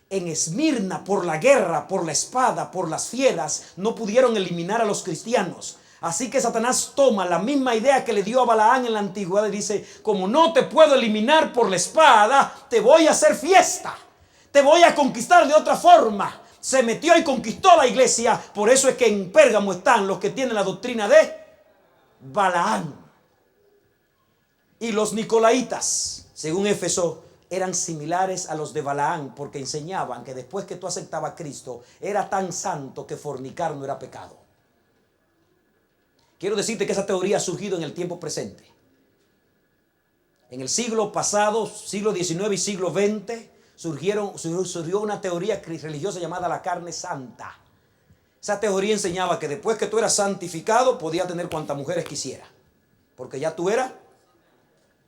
C: En Esmirna, por la guerra, por la espada, por las fieras, no pudieron eliminar a los cristianos. Así que Satanás toma la misma idea que le dio a Balaán en la antigüedad y dice, como no te puedo eliminar por la espada, te voy a hacer fiesta. Te voy a conquistar de otra forma. Se metió y conquistó la iglesia. Por eso es que en Pérgamo están los que tienen la doctrina de Balaán. Y los nicolaitas, según Éfeso, eran similares a los de Balaán porque enseñaban que después que tú aceptabas a Cristo, era tan santo que fornicar no era pecado. Quiero decirte que esa teoría ha surgido en el tiempo presente. En el siglo pasado, siglo XIX y siglo XX, surgió una teoría religiosa llamada la carne santa. Esa teoría enseñaba que después que tú eras santificado, podías tener cuantas mujeres quisiera. Porque ya tú eras.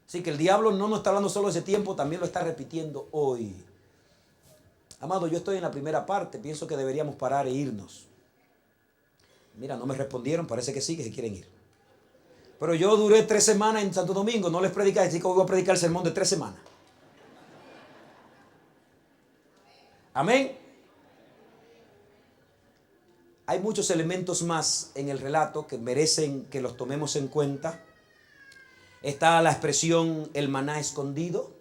C: Así que el diablo no nos está hablando solo de ese tiempo, también lo está repitiendo hoy. Amado, yo estoy en la primera parte, pienso que deberíamos parar e irnos. Mira, no me respondieron, parece que sí, que se quieren ir. Pero yo duré 3 semanas en Santo Domingo, no les predicé, así que voy a predicar el sermón de 3 semanas. Amén. Hay muchos elementos más en el relato que merecen que los tomemos en cuenta. Está la expresión el maná escondido.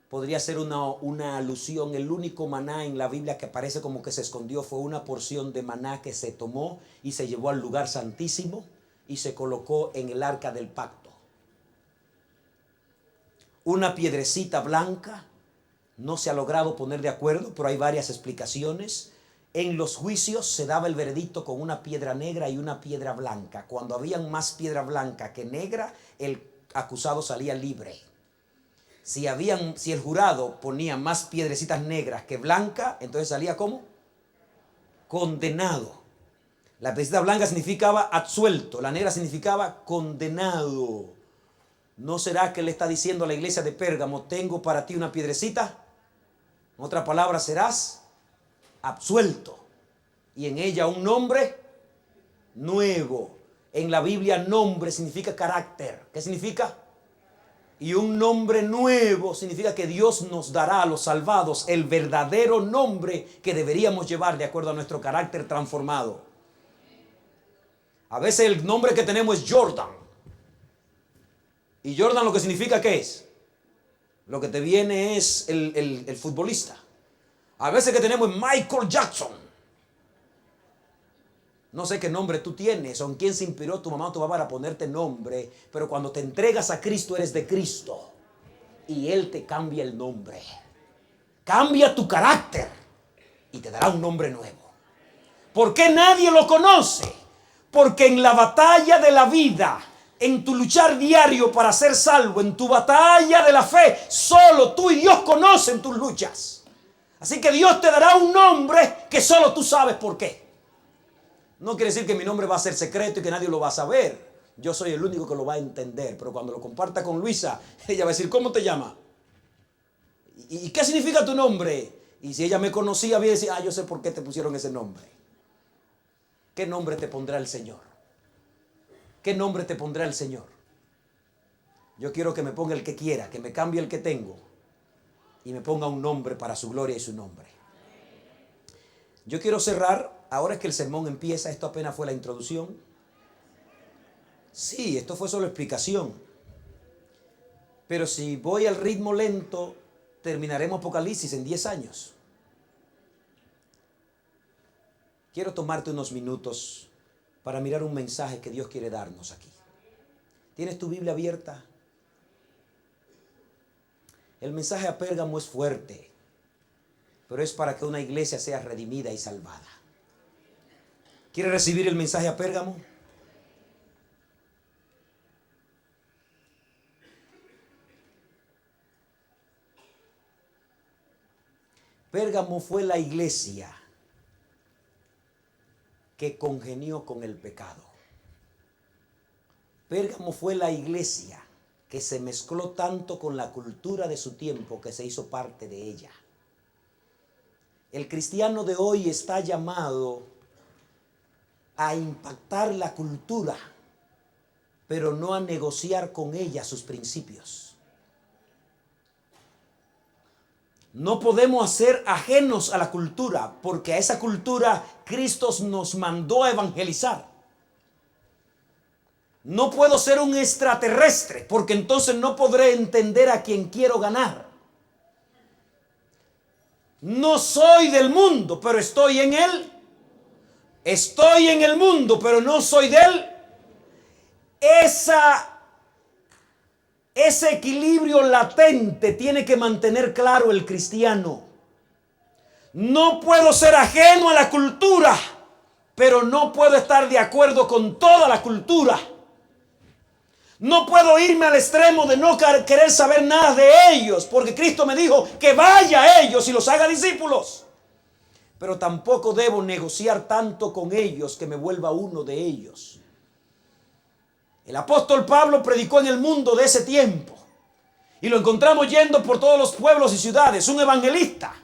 C: Podría ser una alusión. El único maná en la Biblia que aparece como que se escondió fue una porción de maná que se tomó y se llevó al lugar santísimo y se colocó en el arca del pacto. Una piedrecita blanca. No se ha logrado poner de acuerdo, pero hay varias explicaciones. En los juicios se daba el veredicto con una piedra negra y una piedra blanca. Cuando habían más piedra blanca que negra, el acusado salía libre. Si el jurado ponía más piedrecitas negras que blancas, entonces salía ¿cómo? Condenado. La piedrecita blanca significaba absuelto, la negra significaba condenado. ¿No será que le está diciendo a la iglesia de Pérgamo, tengo para ti una piedrecita? En otras palabras, serás absuelto. Y en ella un nombre nuevo. En la Biblia nombre significa carácter. ¿Qué significa? Y un nombre nuevo significa que Dios nos dará a los salvados el verdadero nombre que deberíamos llevar de acuerdo a nuestro carácter transformado. A veces el nombre que tenemos es Jordan. Y Jordan lo que significa ¿qué es? Lo que te viene es el futbolista. A veces que tenemos es Michael Jackson. No sé qué nombre tú tienes o en quién se inspiró tu mamá o tu papá para ponerte nombre, pero cuando te entregas a Cristo eres de Cristo y Él te cambia el nombre. Cambia tu carácter y te dará un nombre nuevo. ¿Por qué nadie lo conoce? Porque en la batalla de la vida en tu luchar diario para ser salvo, en tu batalla de la fe, solo tú y Dios conocen tus luchas. Así que Dios te dará un nombre que solo tú sabes por qué. No quiere decir que mi nombre va a ser secreto y que nadie lo va a saber. Yo soy el único que lo va a entender. Pero cuando lo comparta con Luisa, ella va a decir, ¿cómo te llamas? ¿Y qué significa tu nombre? Y si ella me conocía, voy a decir, yo sé por qué te pusieron ese nombre. ¿Qué nombre te pondrá el Señor? ¿Qué nombre te pondrá el Señor? Yo quiero que me ponga el que quiera, que me cambie el que tengo y me ponga un nombre para su gloria y su nombre. Yo quiero cerrar, ahora es que el sermón empieza, esto apenas fue la introducción. Sí, esto fue solo explicación. Pero si voy al ritmo lento, terminaremos Apocalipsis en 10 años. Quiero tomarte unos minutos para mirar un mensaje que Dios quiere darnos aquí. ¿Tienes tu Biblia abierta? El mensaje a Pérgamo es fuerte, pero es para que una iglesia sea redimida y salvada. ¿Quieres recibir el mensaje a Pérgamo? Pérgamo fue la iglesia que congenió con el pecado. Pérgamo fue la iglesia que se mezcló tanto con la cultura de su tiempo que se hizo parte de ella. El cristiano de hoy está llamado a impactar la cultura, pero no a negociar con ella sus principios. No podemos ser ajenos a la cultura, porque a esa cultura Cristo nos mandó a evangelizar. No puedo ser un extraterrestre, porque entonces no podré entender a quien quiero ganar. No soy del mundo, pero estoy en él. Estoy en el mundo, pero no soy de él. Ese equilibrio latente tiene que mantener claro el cristiano. No puedo ser ajeno a la cultura, pero no puedo estar de acuerdo con toda la cultura. No puedo irme al extremo de no querer saber nada de ellos, porque Cristo me dijo que vaya a ellos y los haga discípulos. Pero tampoco debo negociar tanto con ellos que me vuelva uno de ellos. El apóstol Pablo predicó en el mundo de ese tiempo y lo encontramos yendo por todos los pueblos y ciudades, un evangelista.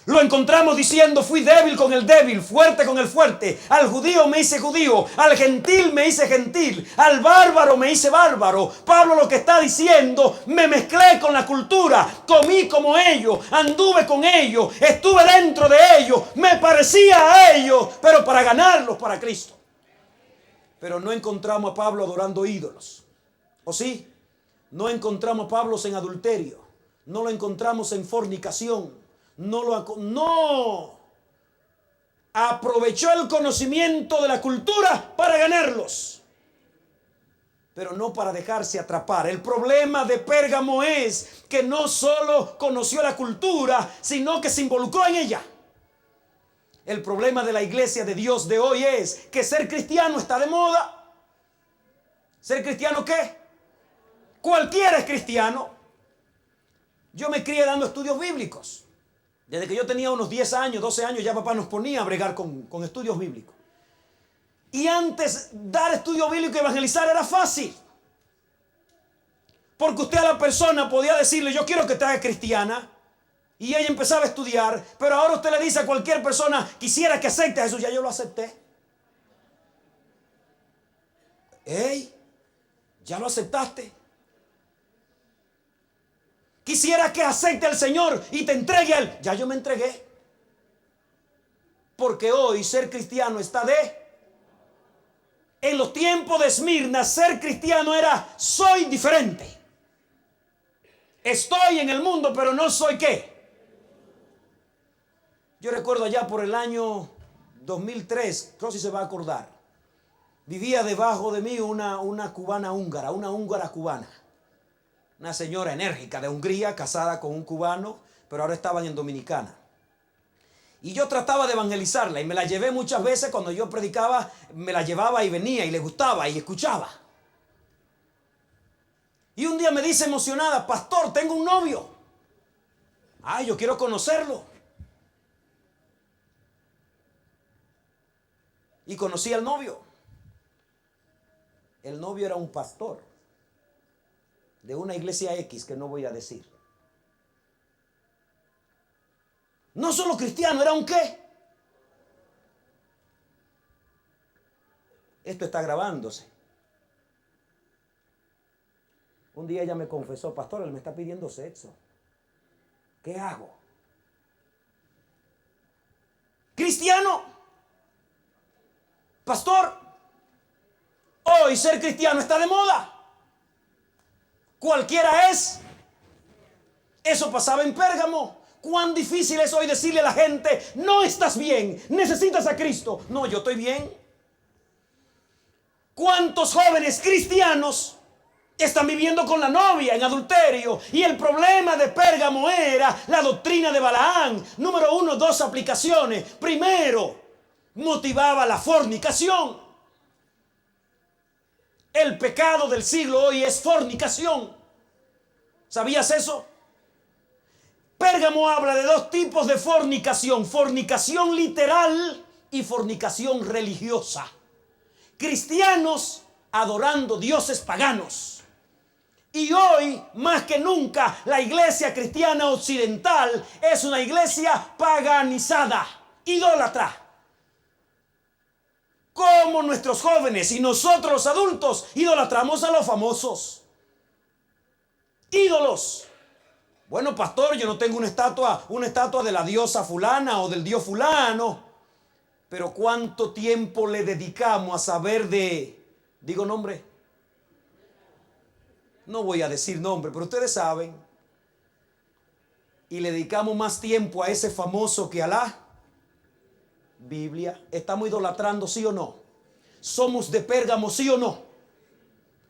C: Lo encontramos diciendo, fui débil con el débil, fuerte con el fuerte. Al judío me hice judío, al gentil me hice gentil, al bárbaro me hice bárbaro. Pablo lo que está diciendo, me mezclé con la cultura, comí como ellos, anduve con ellos, estuve dentro de ellos, me parecía a ellos, pero para ganarlos para Cristo. Pero no encontramos a Pablo adorando ídolos. ¿O sí? No encontramos a Pablo en adulterio, no lo encontramos en fornicación. No aprovechó el conocimiento de la cultura para ganarlos, pero no para dejarse atrapar. El problema de Pérgamo es que no solo conoció la cultura, sino que se involucró en ella. El problema de la iglesia de Dios de hoy es que ser cristiano está de moda. ¿Ser cristiano qué? Cualquiera es cristiano. Yo me crié dando estudios bíblicos. Desde que yo tenía unos 10 años, 12 años, ya papá nos ponía a bregar con estudios bíblicos. Y antes dar estudio bíblico y evangelizar era fácil. Porque usted a la persona podía decirle, yo quiero que te haga cristiana. Y ella empezaba a estudiar. Pero ahora usted le dice a cualquier persona, quisiera que acepte a Jesús. Ya yo lo acepté. ¡Ey! ¿Ya lo aceptaste? Quisiera que acepte al Señor y te entregue a Él. Ya yo me entregué. Porque hoy ser cristiano está de... En los tiempos de Esmirna, ser cristiano era soy diferente. Estoy en el mundo, pero no soy ¿qué? Yo recuerdo allá por el año 2003, Rosy se va a acordar. Vivía debajo de mí una cubana húngara, una húngara cubana. Una señora enérgica de Hungría, casada con un cubano, pero ahora estaban en Dominicana. Y yo trataba de evangelizarla y me la llevé muchas veces cuando yo predicaba, me la llevaba y venía y le gustaba y escuchaba. Y un día me dice emocionada, pastor, tengo un novio. Ay, yo quiero conocerlo. Y conocí al novio. El novio era un pastor de una iglesia X que no voy a decir. No solo cristiano, era un qué. Esto está grabándose. Un día ella me confesó, pastor, él me está pidiendo sexo. ¿Qué hago? Cristiano. Pastor, hoy ser cristiano está de moda. Cualquiera es. Eso pasaba en Pérgamo. Cuán difícil es hoy decirle a la gente, no estás bien, necesitas a Cristo. No, yo estoy bien. ¿Cuántos jóvenes cristianos están viviendo con la novia en adulterio? Y el problema de Pérgamo era la doctrina de Balaán. Número 1, 2 aplicaciones. Primero, motivaba la fornicación. El pecado del siglo hoy es fornicación. ¿Sabías eso? Pérgamo habla de dos tipos de fornicación. Fornicación literal y fornicación religiosa. Cristianos adorando dioses paganos. Y hoy, más que nunca, la iglesia cristiana occidental es una iglesia paganizada, idólatra. Como nuestros jóvenes y nosotros los adultos idolatramos a los famosos. Ídolos. Bueno, pastor, yo no tengo una estatua de la diosa fulana o del dios fulano. Pero ¿cuánto tiempo le dedicamos a saber de... ¿Digo nombre? No voy a decir nombre, pero ustedes saben. Y le dedicamos más tiempo a ese famoso que a la Biblia. ¿Estamos idolatrando, sí o no? ¿Somos de Pérgamo, sí o no?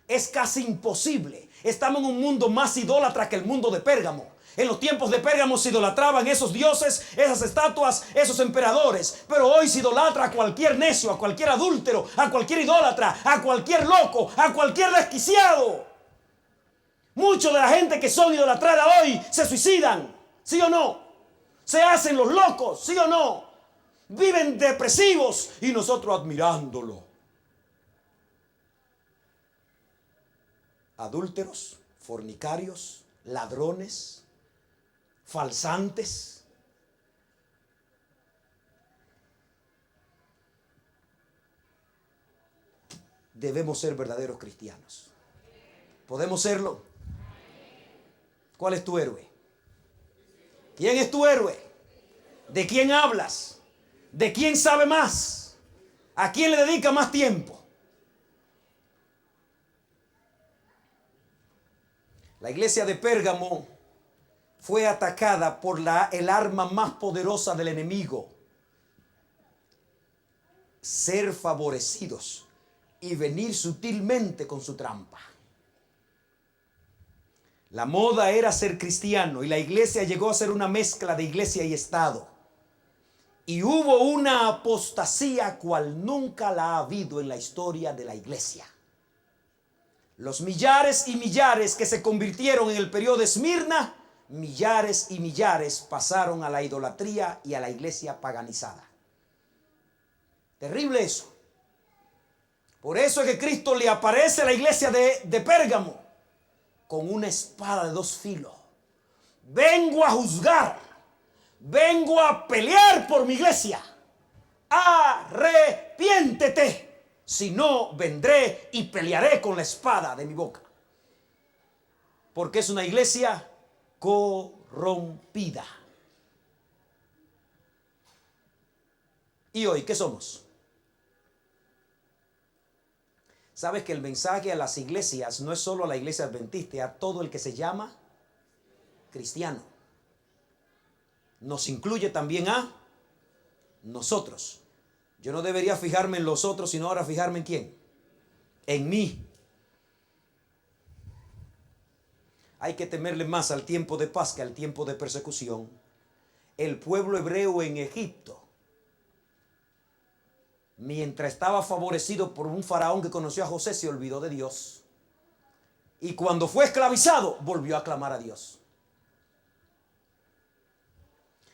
C: Es casi imposible. Estamos en un mundo más idólatra que el mundo de Pérgamo. En los tiempos de Pérgamo se idolatraban esos dioses, esas estatuas, esos emperadores. Pero hoy se idolatra a cualquier necio, a cualquier adúltero, a cualquier idólatra, a cualquier loco, a cualquier desquiciado. Muchos de la gente que son idolatrada hoy se suicidan, ¿sí o no? Se hacen los locos, ¿sí o no? Viven depresivos y nosotros admirándolo. Adúlteros, fornicarios, ladrones, falsantes. Debemos ser verdaderos cristianos. ¿Podemos serlo? ¿Cuál es tu héroe? ¿Quién es tu héroe? ¿De quién hablas? ¿De quién sabe más? ¿A quién le dedica más tiempo? La iglesia de Pérgamo fue atacada por el arma más poderosa del enemigo. Ser favorecidos y venir sutilmente con su trampa. La moda era ser cristiano y la iglesia llegó a ser una mezcla de iglesia y Estado. Y hubo una apostasía cual nunca la ha habido en la historia de la iglesia. Los millares y millares que se convirtieron en el periodo de Esmirna, millares y millares pasaron a la idolatría y a la iglesia paganizada. Terrible eso. Por eso es que Cristo le aparece a la iglesia de Pérgamo con una espada de dos filos. Vengo a juzgar, vengo a pelear por mi iglesia. Arrepiéntete. Si no, vendré y pelearé con la espada de mi boca. Porque es una iglesia corrompida. ¿Y hoy qué somos? ¿Sabes que el mensaje a las iglesias no es solo a la iglesia adventista, a todo el que se llama cristiano? Nos incluye también a nosotros. Yo no debería fijarme en los otros, sino ahora fijarme en quién. En mí. Hay que temerle más al tiempo de paz que al tiempo de persecución. El pueblo hebreo en Egipto, mientras estaba favorecido por un faraón que conoció a José, se olvidó de Dios. Y cuando fue esclavizado, volvió a clamar a Dios.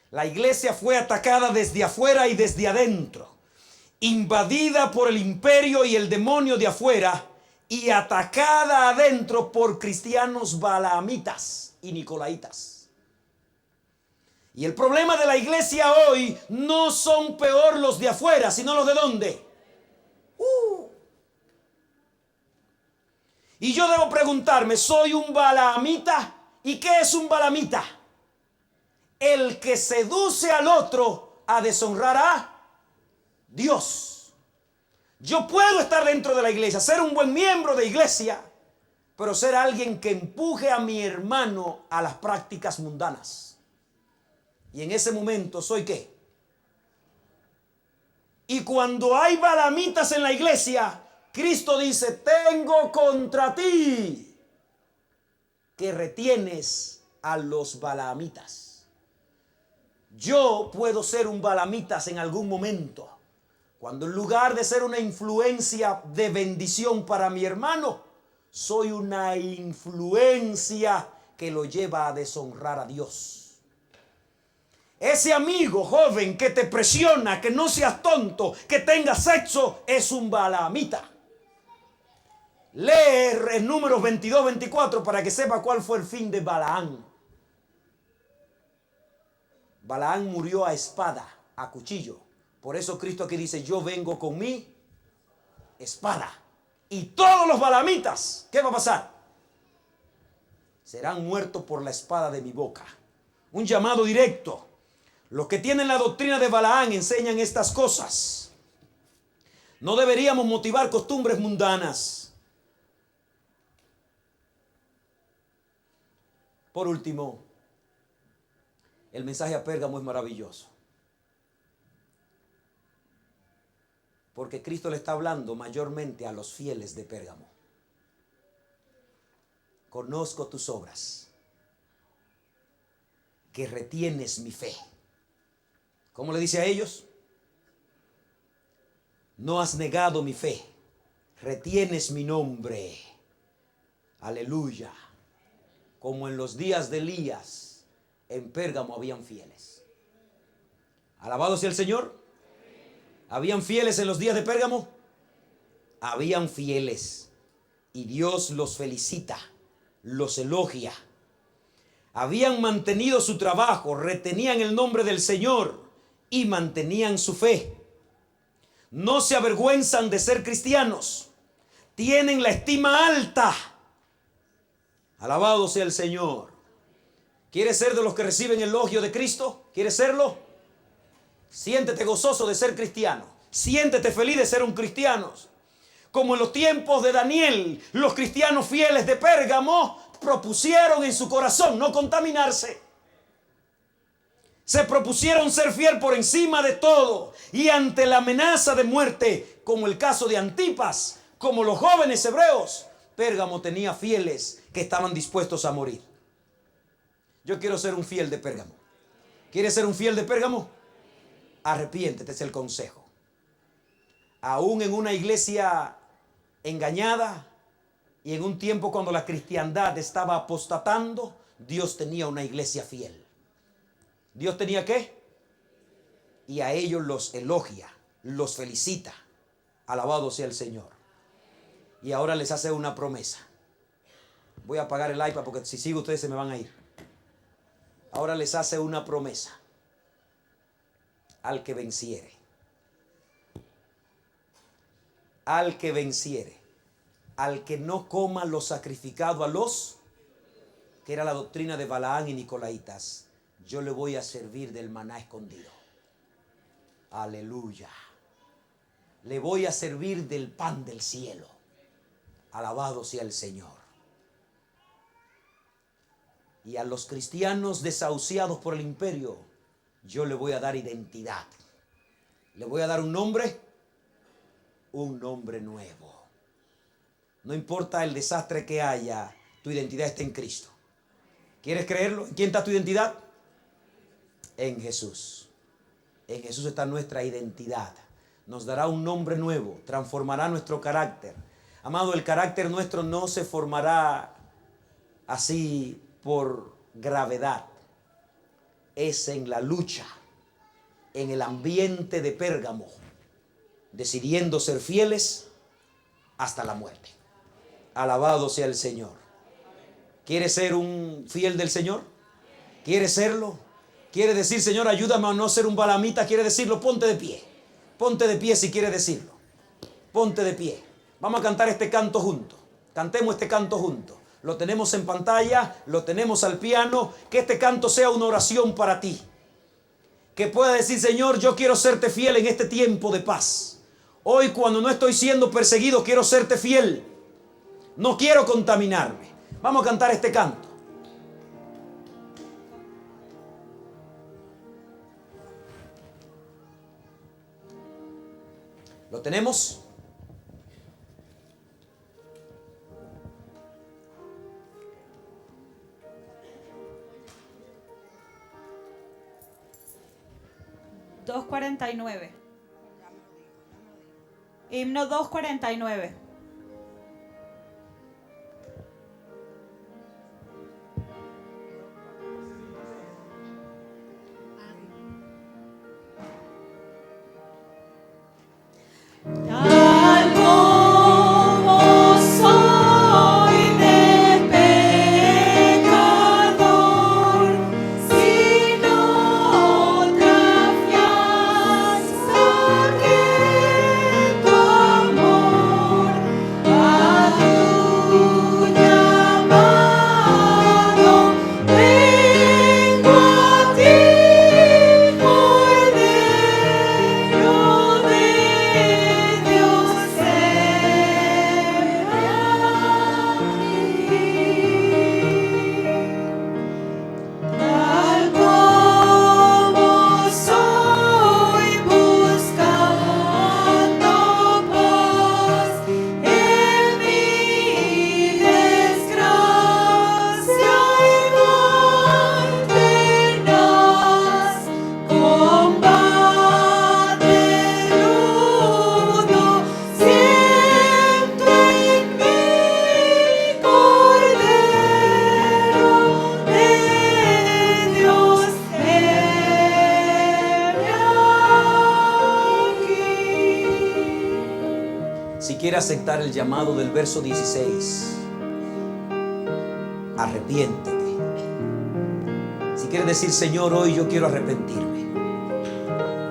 C: La iglesia fue atacada desde afuera y desde adentro, invadida por el imperio y el demonio de afuera y atacada adentro por cristianos balaamitas y nicolaitas. Y el problema de la iglesia hoy no son peor los de afuera, sino los de ¿dónde? Y yo debo preguntarme, ¿soy un balaamita? ¿Y qué es un balaamita? El que seduce al otro a deshonrar a Dios. Yo puedo estar dentro de la iglesia, ser un buen miembro de iglesia, pero ser alguien que empuje a mi hermano a las prácticas mundanas. Y en ese momento, ¿soy qué? Y cuando hay balaamitas en la iglesia, Cristo dice, tengo contra ti que retienes a los balaamitas. Yo puedo ser un balaamitas en algún momento, cuando en lugar de ser una influencia de bendición para mi hermano, soy una influencia que lo lleva a deshonrar a Dios. Ese amigo joven que te presiona, que no seas tonto, que tengas sexo, es un balaamita. Lee en Números 22-24 para que sepa cuál fue el fin de Balaán. Balaán murió a espada, a cuchillo. Por eso Cristo aquí dice, yo vengo con mi espada. Y todos los balaamitas, ¿qué va a pasar? Serán muertos por la espada de mi boca. Un llamado directo. Los que tienen la doctrina de Balaán enseñan estas cosas. No deberíamos motivar costumbres mundanas. Por último, el mensaje a Pérgamo es maravilloso. Porque Cristo le está hablando mayormente a los fieles de Pérgamo. Conozco tus obras, que retienes mi fe. ¿Cómo le dice a ellos? No has negado mi fe, retienes mi nombre. Aleluya. Como en los días de Elías, en Pérgamo habían fieles. Alabado sea el Señor. ¿Habían fieles en los días de Pérgamo? Habían fieles. Y Dios los felicita, los elogia. Habían mantenido su trabajo, retenían el nombre del Señor y mantenían su fe. No se avergüenzan de ser cristianos. Tienen la estima alta. Alabado sea el Señor. ¿Quieres ser de los que reciben el elogio de Cristo? ¿Quieres serlo? Siéntete gozoso de ser cristiano. Siéntete feliz de ser un cristiano. Como en los tiempos de Daniel, los cristianos fieles de Pérgamo propusieron en su corazón no contaminarse. Se propusieron ser fiel por encima de todo. Y ante la amenaza de muerte, como el caso de Antipas, como los jóvenes hebreos, Pérgamo tenía fieles que estaban dispuestos a morir. Yo quiero ser un fiel de Pérgamo. ¿Quieres ser un fiel de Pérgamo? Arrepiéntete, es el consejo. Aún en una iglesia engañada y en un tiempo cuando la cristiandad estaba apostatando, Dios tenía una iglesia fiel. ¿Dios tenía qué? Y a ellos los elogia, los felicita. Alabado sea el Señor. Y ahora les hace una promesa. Voy a apagar el iPad porque si sigo ustedes se me van a ir. Ahora les hace una promesa. Al que venciere. Al que venciere. Al que no coma lo sacrificado a los, que era la doctrina de Balaán y Nicolaitas, yo le voy a servir del maná escondido. Aleluya. Le voy a servir del pan del cielo. Alabado sea el Señor. Y a los cristianos desahuciados por el imperio, yo le voy a dar identidad. Le voy a dar un nombre nuevo. No importa el desastre que haya, tu identidad está en Cristo. ¿Quieres creerlo? ¿En quién está tu identidad? En Jesús. En Jesús está nuestra identidad. Nos dará un nombre nuevo, transformará nuestro carácter. Amado, el carácter nuestro no se formará así por gravedad, es en la lucha, en el ambiente de Pérgamo, decidiendo ser fieles hasta la muerte. Alabado sea el Señor. ¿Quieres ser un fiel del Señor? ¿Quieres serlo? ¿Quieres decir, Señor, ayúdame a no ser un balamita? ¿Quieres decirlo? Ponte de pie. Ponte de pie si quieres decirlo. Ponte de pie. Vamos a cantar este canto juntos. Cantemos este canto juntos. Lo tenemos en pantalla, lo tenemos al piano. Que este canto sea una oración para ti. Que pueda decir, Señor, yo quiero serte fiel en este tiempo de paz. Hoy, cuando no estoy siendo perseguido, quiero serte fiel. No quiero contaminarme. Vamos a cantar este canto. ¿Lo tenemos?
B: $2.49. Himno 2.49.
A: Tal como soy de pecador, sin otra fianza que tu amor, a tu llamado vengo a ti, Cordero de Dios, tal como soy, buscando paz en mi desgracia igual tenaz, combate rudo siento en mí, Cordero de Dios, aquí.
C: Si quiere aceptar el llamado del verso 16, arrepiéntete. Si quieres decir, Señor, hoy yo quiero arrepentirme.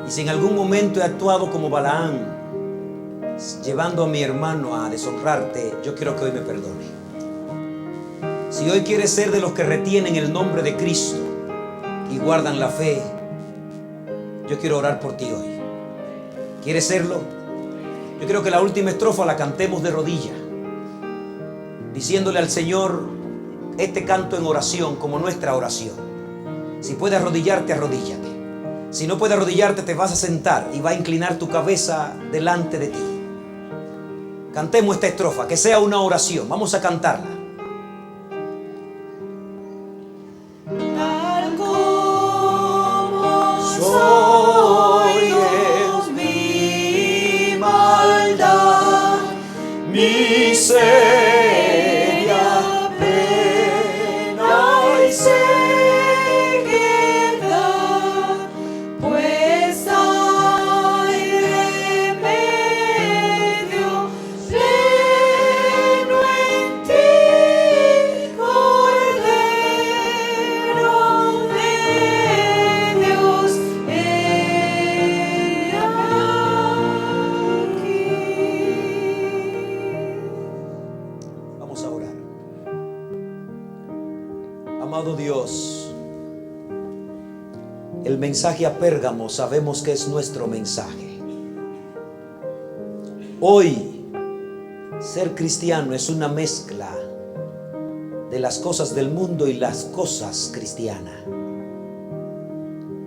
C: Y si en algún momento he actuado como Balaam, llevando a mi hermano a deshonrarte, yo quiero que hoy me perdone. Si hoy quieres ser de los que retienen el nombre de Cristo y guardan la fe, yo quiero orar por ti hoy. ¿Quieres serlo? Yo creo que la última estrofa la cantemos de rodillas, diciéndole al Señor este canto en oración como nuestra oración. Si puedes arrodillarte, arrodíllate. Si no puedes arrodillarte, te vas a sentar y va a inclinar tu cabeza delante de ti. Cantemos esta estrofa, que sea una oración. Vamos a cantarla.
A: Tal como
C: Soy
A: Dios, mi maldad,
C: miseria,
A: pena y ceguedad, pues hay remedio pleno en ti, Cordero de Dios, aquí.
C: Vamos a orar. Amado Dios, el mensaje a Pérgamo sabemos que es nuestro mensaje. Hoy, ser cristiano es una mezcla de las cosas del mundo y las cosas cristianas.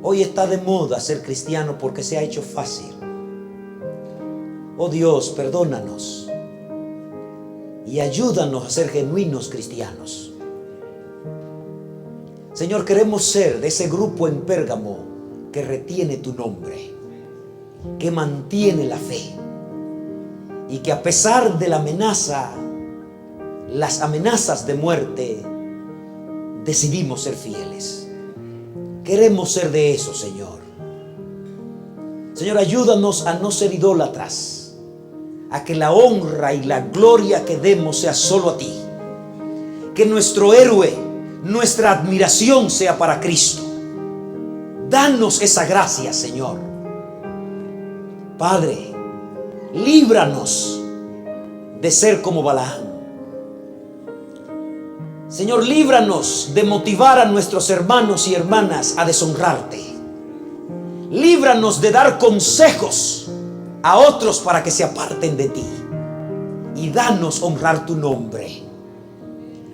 C: Hoy está de moda ser cristiano porque se ha hecho fácil. Oh Dios, perdónanos y ayúdanos a ser genuinos cristianos. Señor, queremos ser de ese grupo en Pérgamo que retiene tu nombre, que mantiene la fe y que a pesar de la amenaza, las amenazas de muerte, decidimos ser fieles. Queremos ser de eso, Señor. Señor, ayúdanos a no ser idólatras, a que la honra y la gloria que demos sea solo a ti. Que nuestro héroe, nuestra admiración sea para Cristo. Danos esa gracia, Señor. Padre, líbranos de ser como Balaam. Señor, líbranos de motivar a nuestros hermanos y hermanas a deshonrarte. Líbranos de dar consejos a otros para que se aparten de ti. Y danos honrar tu nombre.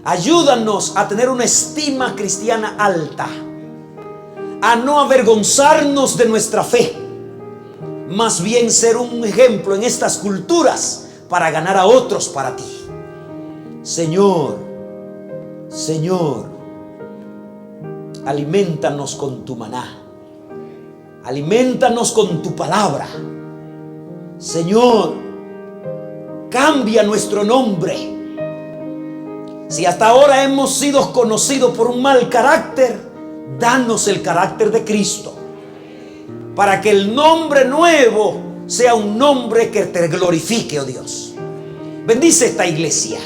C: Ayúdanos a tener una estima cristiana alta, a no avergonzarnos de nuestra fe, más bien ser un ejemplo en estas culturas para ganar a otros para ti. Señor, Señor, aliméntanos con tu maná, aliméntanos con tu palabra. Señor, cambia nuestro nombre. Si hasta ahora hemos sido conocidos por un mal carácter, danos el carácter de Cristo, para que el nombre nuevo sea un nombre que te glorifique, oh Dios. Bendice esta iglesia.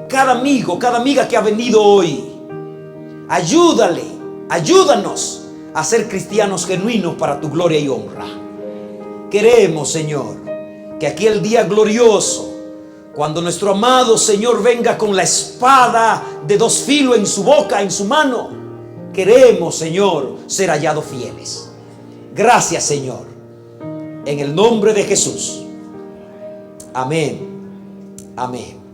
C: Cada amigo, cada amiga que ha venido hoy, ayúdanos a ser cristianos genuinos para tu gloria y honra. Queremos, Señor, que aquí el día glorioso, cuando nuestro amado Señor venga con la espada de dos filos en su boca, en su mano, queremos, Señor, ser hallados fieles. Gracias, Señor, en el nombre de Jesús. Amén. Amén.